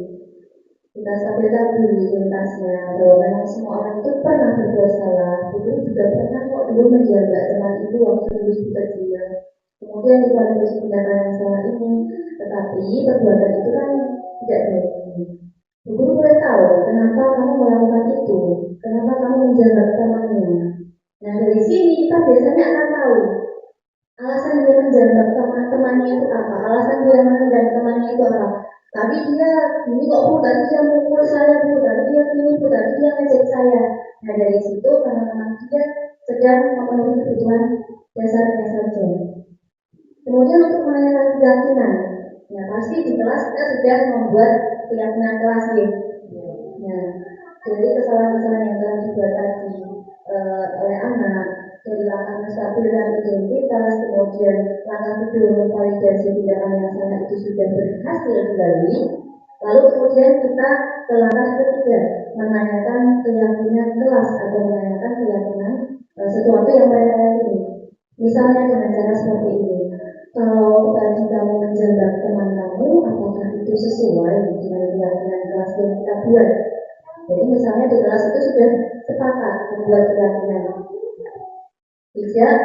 Kita stabilkan dulu identitasnya, bahwa memang semua orang itu pernah berbuat salah. Ibu juga pernah kok dulu menjabat teman ibu waktu dulu kecil. Kemudian kita lanjut tindakan yang salah ini, tetapi perbuatan itu kan tidak baik. Guru boleh tahu kenapa kamu melakukan itu, kenapa kamu menjabat temannya. Nah dari sini kita biasanya akan tahu alasan dia menjabat teman-temannya itu apa, alasan dia menendang temannya itu apa. Tadi dia ini kok bu, tadi dia mukul saya bu, tadi dia ini bu, tadi dia ngejek saya. Nah dari situ karena memang dia sedang memenuhi kebutuhan dasarnya saja. Kemudian untuk menanyakan keyakinan, ya pasti di kelas kita sudah membuat keyakinan kelas ya. Nah dari kesalahan-kesalahan yang telah dibuat tadi oleh anak, dari langkah menstabilkan identitas, kemudian langkah kedua validasi tindakan yang salah itu sudah berhasil dilalui. Lalu kemudian kita ke langkah ketiga, menanyakan keyakinan kelas atau menanyakan keyakinan sesuatu yang mereka yakini. Misalnya dengan cara seperti ini, kalau tadi kamu menjabat teman kamu, apakah itu sesuai dengan keyakinan kelas yang kita buat? Jadi misalnya di kelas itu sudah sepakat membuat keyakinan tidak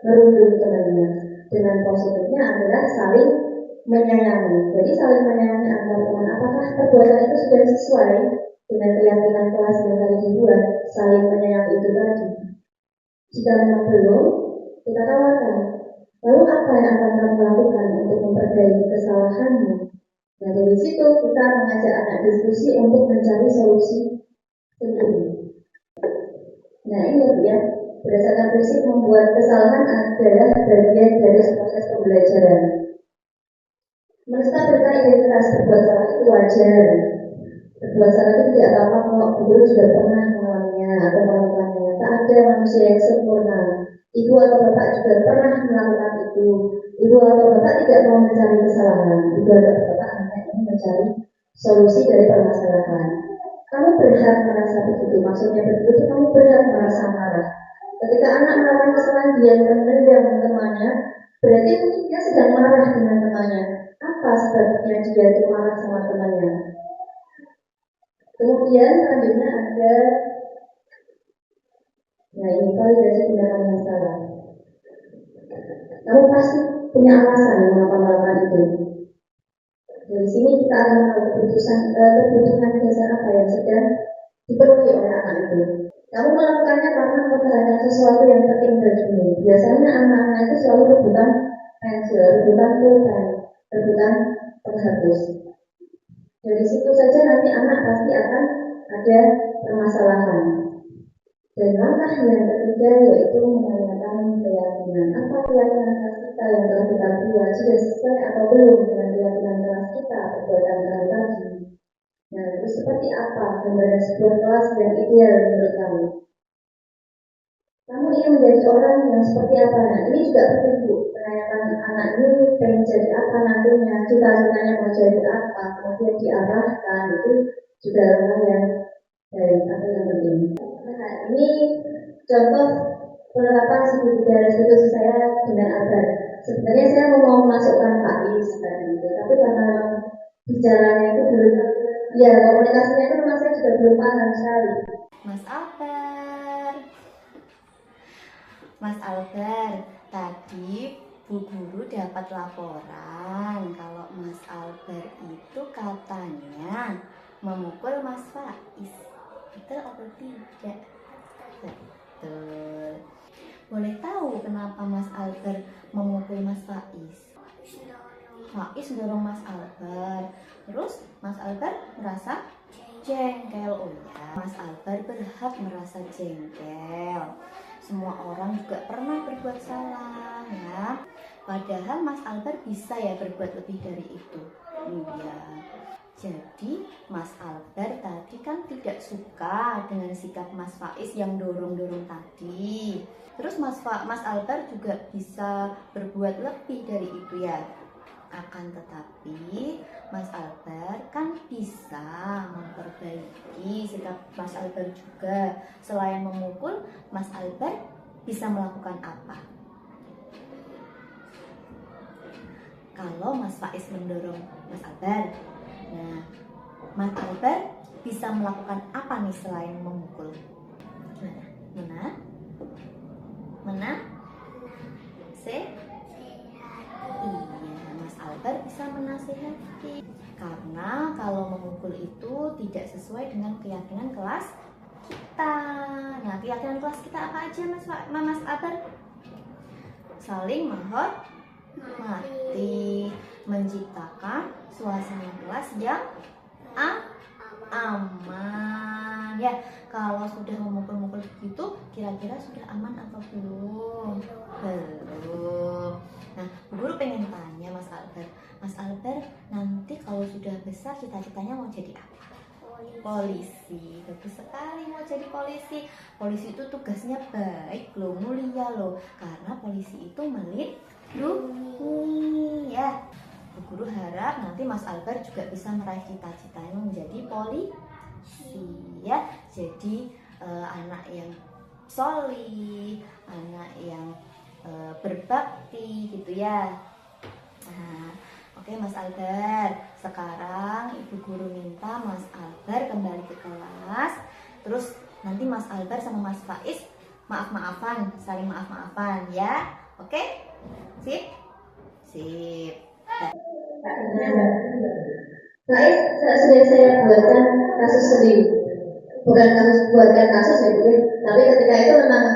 merundung temannya. Dengan positifnya adalah saling menyayangi. Jadi saling menyayangi antar teman. Apakah perbuatan itu sudah sesuai dengan keyakinan kelas yang tadi dibuat? Saling menyayangi itu tadi. Jika memang belum, kita tawarkan. Lalu apa yang akan kamu lakukan untuk memperbaiki kesalahanmu? Nah dari situ kita mengajak anak diskusi untuk mencari solusi sendiri. Nah ini ya, berdasarkan prinsip membuat kesalahan adalah bagian dari proses pembelajaran. Menstabilkan identitas berbuat salah itu wajar. Berbuat salah itu tidak apa-apa kalau guru juga pernah mengalaminya atau melakukannya. Tak ada manusia yang sempurna. Ibu atau bapak juga pernah melakukan itu. Ibu atau bapak tidak mau mencari kesalahan. Ibu atau bapak hanya ingin mencari solusi dari permasalahan. Kamu berhak merasa begitu. Maksudnya begitu, kamu berhak merasa marah. Ketika anak melakukan kesalahan dia menendang temannya, berarti mungkin dia sedang marah dengan temannya. Apa sebabnya dia itu marah sama temannya? Kemudian selanjutnya ada, nah ini validasi tindakan yang salah. Kamu pasti punya alasan mengapa melakukan itu. Dari sini kita akan tahu kebutuhan dasar apa yang sedang dipenuhi oleh anak itu. Kamu melakukannya karena mempertahankan sesuatu yang penting bagimu. Biasanya anak-anak itu selalu rebutan pensil, rebutan pulpen, rebutan penghapus. Dari situ saja nanti anak pasti akan ada permasalahan. Dan langkah yang ketiga yaitu menanyakan keyakinan. Apa keyakinan kelas kita yang telah kita buat sudah sesuai atau belum dengan keyakinan kelas kita perbuatan kalian tadi? Nah, itu seperti apa gambaran sebuah kelas yang ideal menurut kamu? Kamu ingin menjadi orang yang seperti apa? Nah, ini juga penting Bu. Menanyakan anak ini pengen jadi apa nantinya, cita-citanya mau jadi apa, kemudian diarahkan, itu juga hal yang baik atau yang penting. Nah, ini contoh penerapan segitiga restitusi saya dengan Albert. Sebenarnya saya mau memasukkan Pak Is tadi itu, tapi karena bicaranya itu belum, ya komunikasinya itu memang saya juga belum paham sekali. Mas Albert, tadi Bu Guru dapat laporan kalau Mas Albert itu katanya memukul Mas Faiz. Betul atau tidak? Betul. Boleh tahu kenapa Mas Albert memukul Mas Faiz? Faiz dorong Mas Albert. Terus Mas Albert merasa jengkel. Oh ya, Mas Albert berhak merasa jengkel. semua orang juga pernah berbuat salah ya. Padahal Mas Albert bisa ya berbuat lebih dari itu. Iya. Jadi Mas Albert tadi kan tidak suka dengan sikap Mas Faiz yang dorong-dorong tadi. Terus Mas Albert juga bisa berbuat lebih dari itu ya. Akan tetapi Mas Albert kan bisa memperbaiki sikap Mas Albert juga. Selain memukul, Mas Albert bisa melakukan apa? Kalau Mas Faiz mendorong Mas Albert, nah Mas Albert bisa melakukan apa nih selain memukul? Mana? Iya, Mas Albert bisa menasihati. Karena kalau memukul itu tidak sesuai dengan keyakinan kelas kita. Nah, keyakinan kelas kita apa aja Mas Albert? Saling menghormati, menciptakan suasana kelas yang aman. Ya, kalau sudah memukul-mukul begitu, kira-kira sudah aman atau belum? Belum. Nah, Bu Guru pengen tanya Mas Albert, nanti kalau sudah besar cita-citanya mau jadi apa? Polisi. Bagus sekali mau jadi polisi. Polisi itu tugasnya baik loh, mulia loh. Karena polisi itu melindungi ya. Bu Guru harap nanti Mas Albert juga bisa meraih cita-citanya menjadi polisi ya. Jadi anak yang solih, anak yang berbakti gitu ya. Nah, oke Mas Albert, sekarang Ibu Guru minta Mas Albert kembali ke kelas. Terus nanti Mas Albert sama Mas Faiz maaf-maafan, saling maaf-maafan ya. Oke? Sip? Faiz sudah saya buatkan kasus sendiri, bukan buatkan kasus ya Bu, tapi ketika itu memang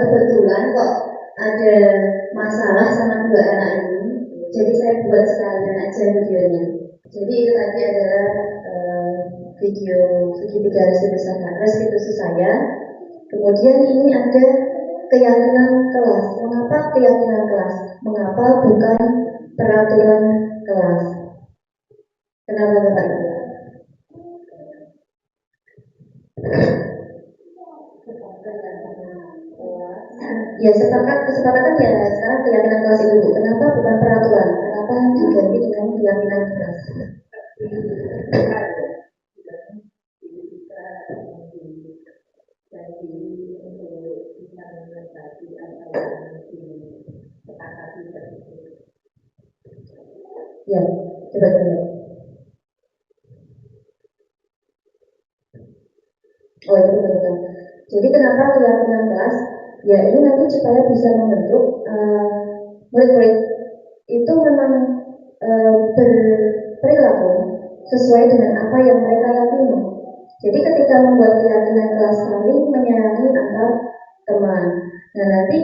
kebetulan kok ada masalah sama dua anak ini, jadi saya buat sekalian aja videonya. Jadi itu tadi adalah video segitiga restitusi saya. Kemudian ini ada keyakinan kelas. Mengapa keyakinan kelas? Mengapa bukan peraturan kelas? Kenapa Bapak Ibu? Ya kesepakatan ya sekarang keyakinan kelas itu. Kenapa bukan peraturan? Kenapa diganti dengan keyakinan kelas? Ya, coba. Oh itu betul. Jadi kenapa keyakinan kelas? Ya ini nanti supaya bisa membentuk murid-murid itu memang berperilaku sesuai dengan apa yang mereka yakini. Jadi ketika membuat keyakinan kelas saling menyayangi antar teman. Nah nanti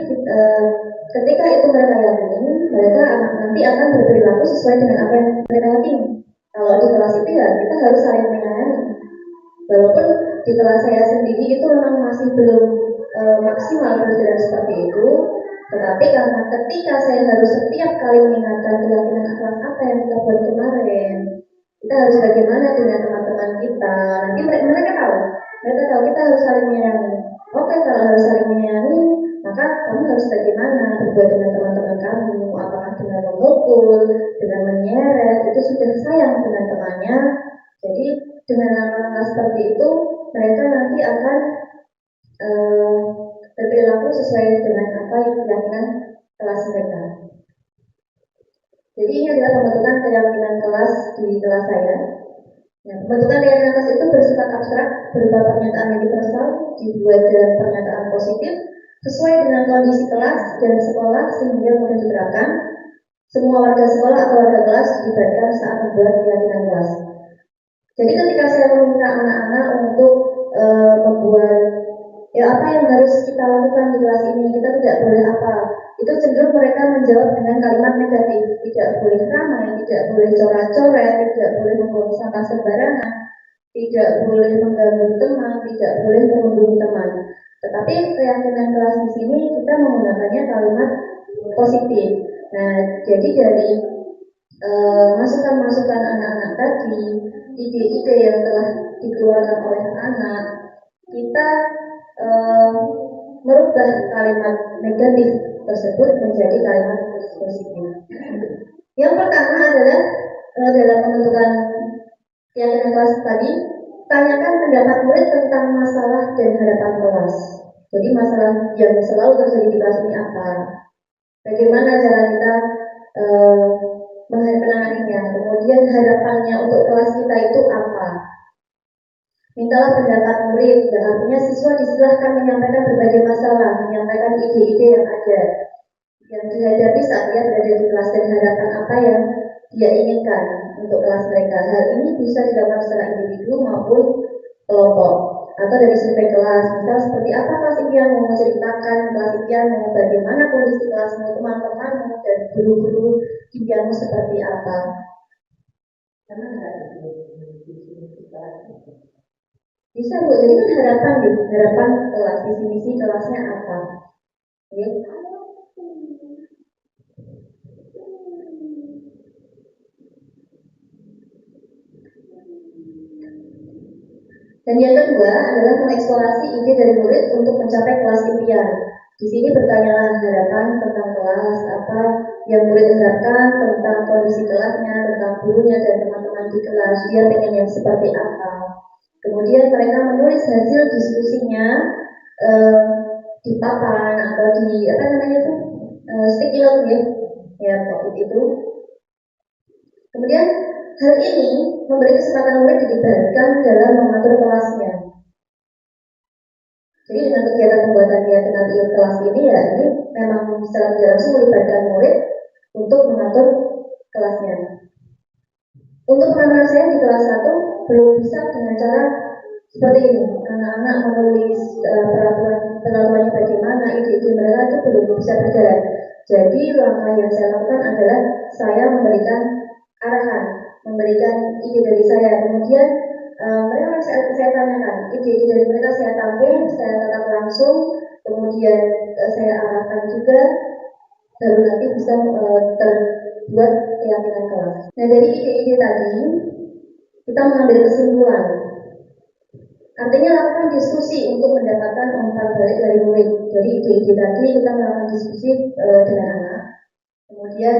ketika itu mereka yakini, mereka nanti akan berperilaku sesuai dengan apa yang mereka yakini. Kalau di kelas itu ya kita harus saling menyayangi. Walaupun di kelas saya sendiri itu memang masih belum maksimal berjalan seperti itu, tetapi karena ketika saya harus setiap kali mengingatkan keyakinan kelas apa yang kita buat kemarin, kita harus bagaimana dengan teman-teman kita. Nanti mereka tahu kita harus saling menyayangi. Oke, kalau harus saling menyayangi, maka kamu harus bagaimana berbuat dengan teman-teman kamu, apakah dengan memukul, dengan menyeret, itu sudah sayang dengan temannya. Jadi dengan langkah-langkah seperti itu, mereka nanti akan berperilaku sesuai dengan apa yang keyakinan kelas mereka. Jadi ini adalah pembentukan keyakinan kelas di kelas saya. Nah, pembentukan keyakinan kelas itu bersifat abstrak, berupa pernyataan universal, dibuat dalam pernyataan positif, sesuai dengan kondisi kelas dan sekolah sehingga mudah diterapkan. Semua warga sekolah atau warga kelas dilibatkan saat membuat keyakinan kelas. Jadi ketika saya meminta anak-anak untuk membuat apa yang harus kita lakukan di kelas ini, kita tidak boleh apa, itu cenderung mereka menjawab dengan kalimat negatif. Tidak boleh ramai, tidak boleh coret-coret, tidak boleh membuang sampah sembarangan. tidak boleh mengganggu teman, tidak boleh merundung teman. Tetapi keyakinan kelas di sini kita menggunakannya kalimat positif. Nah, jadi dari masukan-masukan anak-anak tadi, ide-ide yang telah dikeluarkan oleh anak, kita merubah kalimat negatif tersebut menjadi kalimat positif. Yang pertama adalah dalam menentukan keyakinan kelas tadi, tanyakan pendapat murid tentang masalah dan harapan kelas. Jadi masalah yang selalu terjadi di kelas ini apa? Bagaimana cara kita menanganinya? Kemudian harapannya untuk kelas kita itu apa? Mintalah pendapat murid, dan artinya siswa disilahkan menyampaikan berbagai masalah, menyampaikan ide-ide yang ada, yang dihadapi saat dia berada di kelas dan harapan apa yang dia inginkan untuk kelas mereka. Hal ini bisa dilakukan secara individu maupun kelompok atau dari survei kelas. Misal seperti apa kelas impian mau menceritakan kelas impian mau bagaimana kondisi kelasmu, teman-temanmu dan guru-guru impianmu seperti apa. Karena bisa Bu, jadi kan harapan kelas, visi misi kelasnya apa? Oke. Dan yang kedua adalah mengeksplorasi ide dari murid untuk mencapai kelas impian. Di sini bertanyalah harapan tentang kelas, apa yang murid harapkan tentang kondisi kelasnya, tentang gurunya dan teman-teman di kelas. Dia pengen yang seperti apa. Kemudian mereka menulis hasil diskusinya di papan atau di sticky note ya itu. Kemudian hal ini memberi kesempatan murid dilibatkan dalam mengatur kelasnya. Jadi dengan kegiatan pembuatan keyakinan kelas ini ya ini memang secara tidak langsung melibatkan murid untuk mengatur kelasnya. Untuk pengalaman saya di kelas 1 belum bisa dengan cara seperti ini. Anak-anak menulis peraturannya bagaimana, ide-ide mereka itu belum bisa berjalan. Jadi langkah yang saya lakukan adalah saya memberikan arahan, memberikan ide dari saya. Kemudian mereka saya tanyakan, ide-ide dari mereka saya tampung, saya tetap langsung, kemudian saya arahkan juga, baru nanti bisa terbuat keyakinan kelas. Nah dari ide-ide tadi kita mengambil kesimpulan. Artinya lakukan diskusi untuk mendapatkan umpan balik dari murid. Jadi ide-ide tadi kita melakukan diskusi dengan anak. Kemudian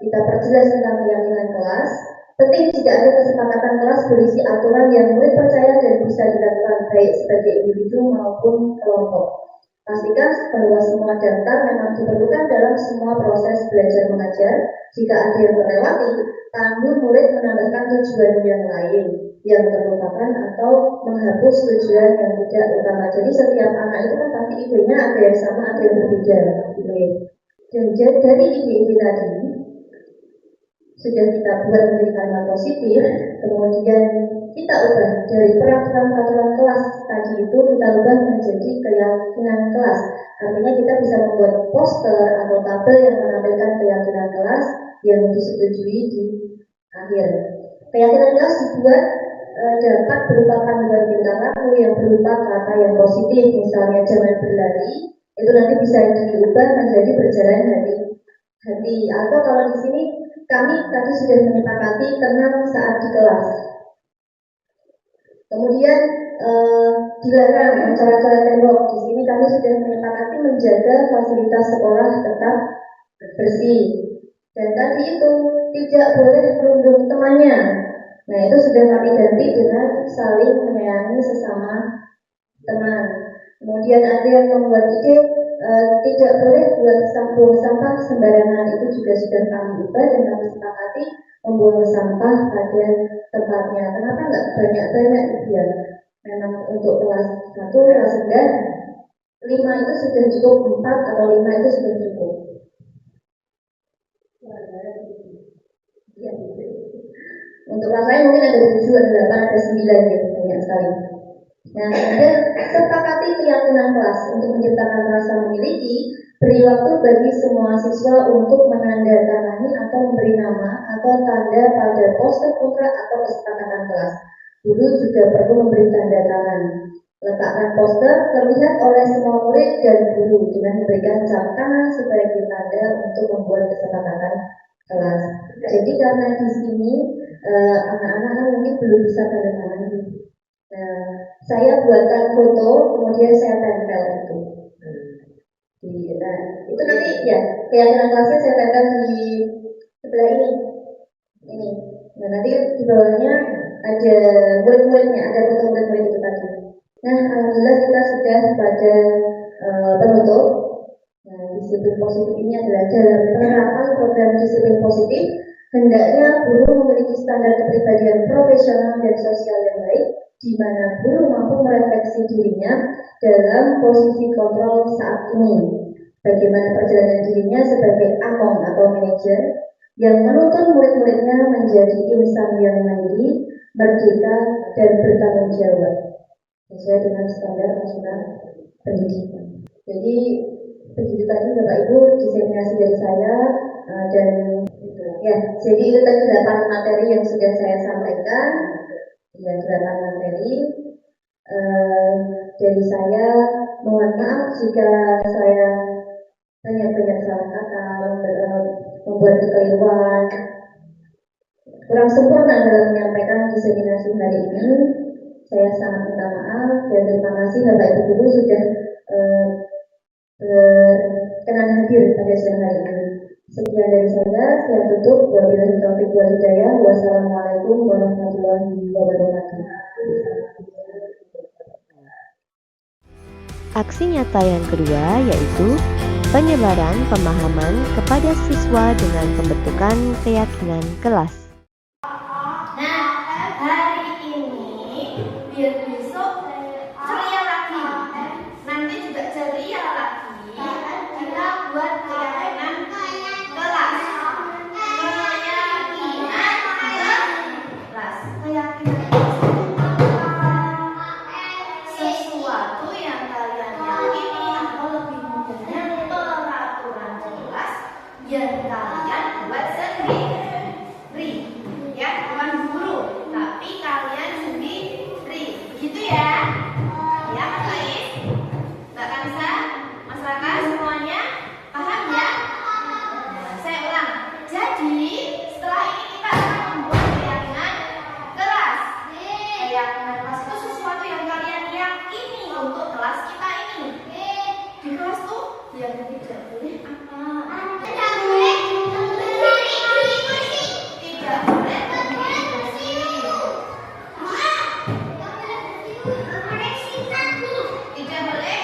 kita perjelas tentang keyakinan kelas. Penting jika ada kesepakatan kelas berisi aturan yang murid percaya dan bisa dilakukan baik sebagai individu maupun kelompok. Pastikan bahwa semua daftar memang diperlukan dalam semua proses belajar mengajar. Jika ada yang terlewati, tanggung murid menambahkan tujuan yang lain yang terlupakan atau menghapus tujuan yang tidak utama. Jadi setiap anak itu kan pasti idenya ada yang sama, ada yang berbeda. Dan dari ide-ide tadi sudah kita buat menjadi kalimat positif, kemudian kita ubah dari peraturan-peraturan kelas tadi itu kita ubah menjadi keyakinan kelas. Artinya kita bisa membuat poster atau tabel yang menampilkan keyakinan kelas yang disetujui di akhir. Keyakinan kelas dibuat dapat berupa panduan tingkah laku yang berupa kata yang positif, misalnya jangan berlari, itu nanti bisa diubah menjadi berjalan hati. Atau kalau di sini kami tadi sudah menyepakati tenang saat di kelas. Kemudian dilarang mencoret-coret tembok. Di sini kami sudah menyepakati menjaga fasilitas sekolah tetap bersih. Dan tadi itu tidak boleh merundung temannya. Nah itu sudah kami ganti dengan saling menyayangi sesama teman. Kemudian ada yang membuat ide tidak boleh buang sampah sembarangan, itu juga sudah kami ubah dan kami sepakati membuang sampah pada tempatnya. Kenapa nggak banyak-banyak ya? Memang untuk kelas 1, kelas 9, 5 itu sudah cukup, 4 atau 5 itu sudah cukup. Ya. Untuk kelas lain mungkin ada 7, ada 8, ada 9 ya, banyak sekali. Nah, kemudian sepakati keyakinan kelas untuk menciptakan rasa memiliki, beri waktu bagi semua siswa untuk menandatangani atau memberi nama atau tanda pada poster kontrak atau kesepakatan kelas. Guru juga perlu memberi tanda tangan. Letakkan poster terlihat oleh semua murid dan guru dengan memberikan cap tangan sebagai tanda untuk membuat kesepakatan kelas. Jadi karena di sini anak-anak mungkin belum bisa tanda tangan. Saya buatkan foto, kemudian saya tempel itu. Nah, itu nanti ya keyakinan kelasnya saya tempel di sebelah ini. Nah, nanti di bawahnya ada murid-muridnya, ada foto murid-murid itu tadi. Nah, alhamdulillah kita sudah pada penutup. Nah, disiplin positif ini adalah dalam penerapan program disiplin positif, hendaknya guru memiliki standar kepribadian profesional dan sosial yang baik, di mana guru mampu merefleksi dirinya dalam posisi kontrol saat ini. Bagaimana perjalanan dirinya sebagai among atau manajer yang menuntun murid-muridnya menjadi insan yang mandiri, merdeka, dan bertanggung jawab sesuai dengan standar nasional pendidikan. Jadi begitu tadi Bapak Ibu diseminasi dari saya dan ya, jadi itu tadi 8 materi yang sudah saya sampaikan. Ya, 8 materi dari saya. Mohon maaf jika saya banyak salah kata, membuat kekeliruan, kurang sempurna dalam menyampaikan diseminasi hari ini. Saya sangat minta maaf dan terima kasih Bapak Ibu Guru sudah berkenan hadir pada siang hari ini. Sekian dari saya tutup. Wabillahi taufiq wal hidayah. Wassalamualaikum warahmatullahi wabarakatuh. Aksi nyata yang kedua yaitu penyebaran pemahaman kepada siswa dengan pembentukan keyakinan kelas. Nah, hari ini biar besok ceria lagi, nanti juga ceria lagi, kita buat keyakinan kelas. Keyakinan sesuatu yang kalian yakini atau lebih mudahnya peraturan kelas yang kalian buat sendiri, ya, bukan guru tapi kalian sendiri, gitu ya, ya Mas Faiz, Mbak Kansa, Mas Raka, semuanya paham ya? Nah, saya ulang. Jadi setelah ini kita akan membuat keyakinan kelas. Keyakinan kelas itu sesuatu yang kalian yakini untuk kelas kita ini. Di kelas tuh yang tidak boleh apa? Tidak boleh berdiri kursi. Tidak boleh berdiri kursi. Tidak boleh.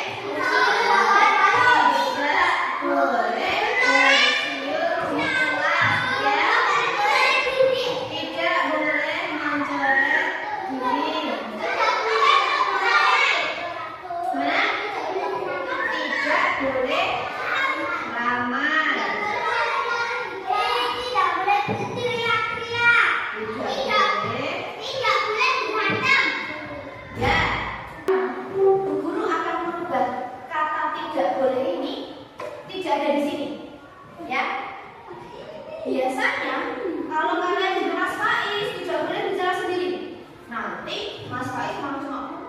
Biasanya kalau kalian jadi Mas Faiz tidak boleh bicara sendiri. Nanti Mas Faiz cuma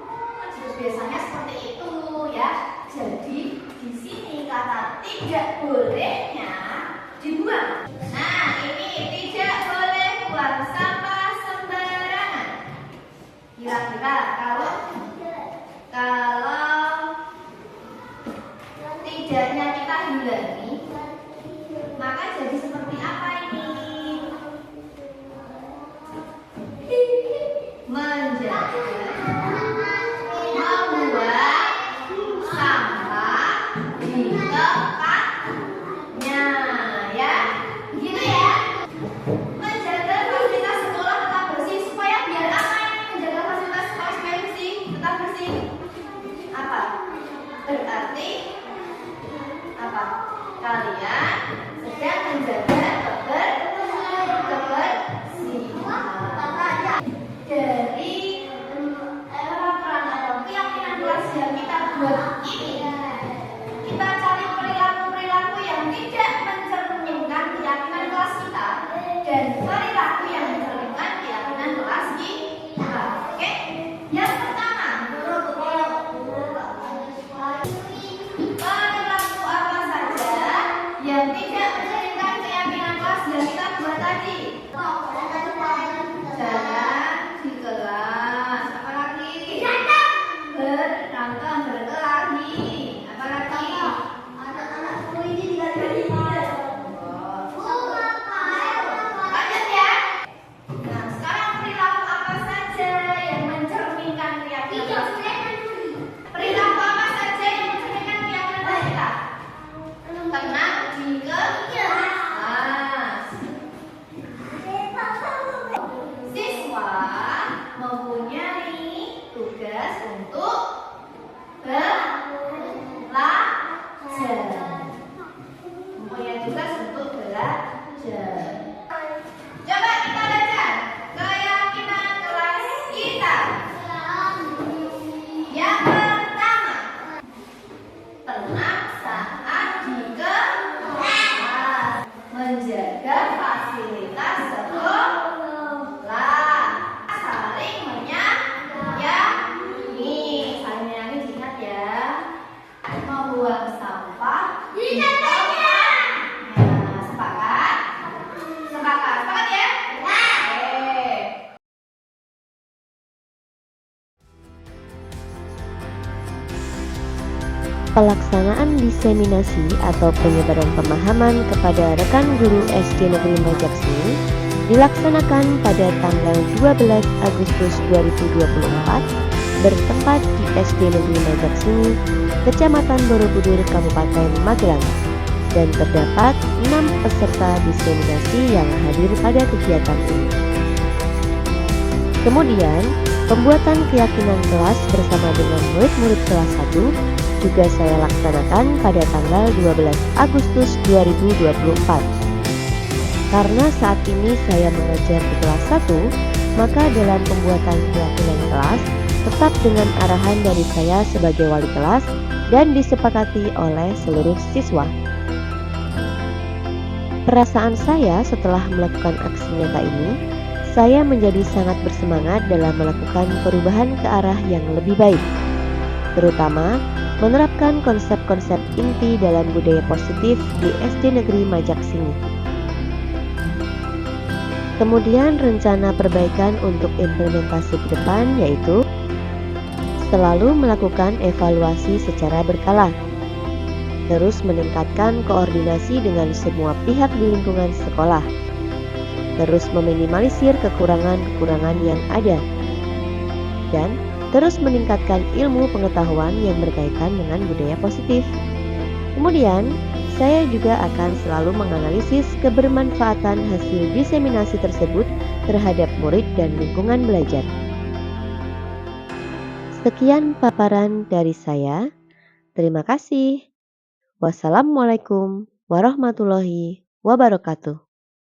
biasanya seperti itu ya. Jadi di sini kata tidak bolehnya dibuang. Nah, ini tidak boleh buang sampah sembarangan. Kira-kira kalau tidaknya kita hilangi, maka jadi seperti apa ini? Menjaga membuang sampah di tempatnya, ya, gitu ya. Menjaga fasilitas sekolah tetap bersih supaya biar apa ini? Menjaga fasilitas sekolah supaya bersih, tetap bersih. Apa? Berarti apa? Kalian sedang menjaga kebersihan dari untuk belajar. Mempunyai tugas untuk belajar. Coba kita baca keyakinan kelas kita. Yang pertama, tenang saat di kelas, menjaga fasilitas sekolah, saling menyayangi. Saling menyayangi diingat ya. Membuang sampah di tempatnya. Sepakat? Sepakat. Sepakat ya? Oke. Pelaksanaan diseminasi atau penyebaran pemahaman kepada rekan guru SD Negeri Majaksini dilaksanakan pada tanggal 12 Agustus 2024 bertempat di SD Negeri Majaksini, Kecamatan Borobudur, Kabupaten Magelang, dan terdapat 6 peserta diseminasi yang hadir pada kegiatan ini. Kemudian, pembuatan keyakinan kelas bersama dengan murid-murid kelas 1 juga saya laksanakan pada tanggal 12 Agustus 2024. Karena saat ini saya mengajar di kelas 1, maka dalam pembuatan keyakinan kelas tetap dengan arahan dari saya sebagai wali kelas dan disepakati oleh seluruh siswa. Perasaan saya setelah melakukan aksi nyata ini, saya menjadi sangat bersemangat dalam melakukan perubahan ke arah yang lebih baik, terutama menerapkan konsep-konsep inti dalam budaya positif di SD Negeri Majaksini. Kemudian rencana perbaikan untuk implementasi ke depan yaitu selalu melakukan evaluasi secara berkala, terus meningkatkan koordinasi dengan semua pihak di lingkungan sekolah, terus meminimalisir kekurangan-kekurangan yang ada, dan terus meningkatkan ilmu pengetahuan yang berkaitan dengan budaya positif. Kemudian, saya juga akan selalu menganalisis kebermanfaatan hasil diseminasi tersebut terhadap murid dan lingkungan belajar. Sekian paparan dari saya. Terima kasih. Wassalamualaikum warahmatullahi wabarakatuh.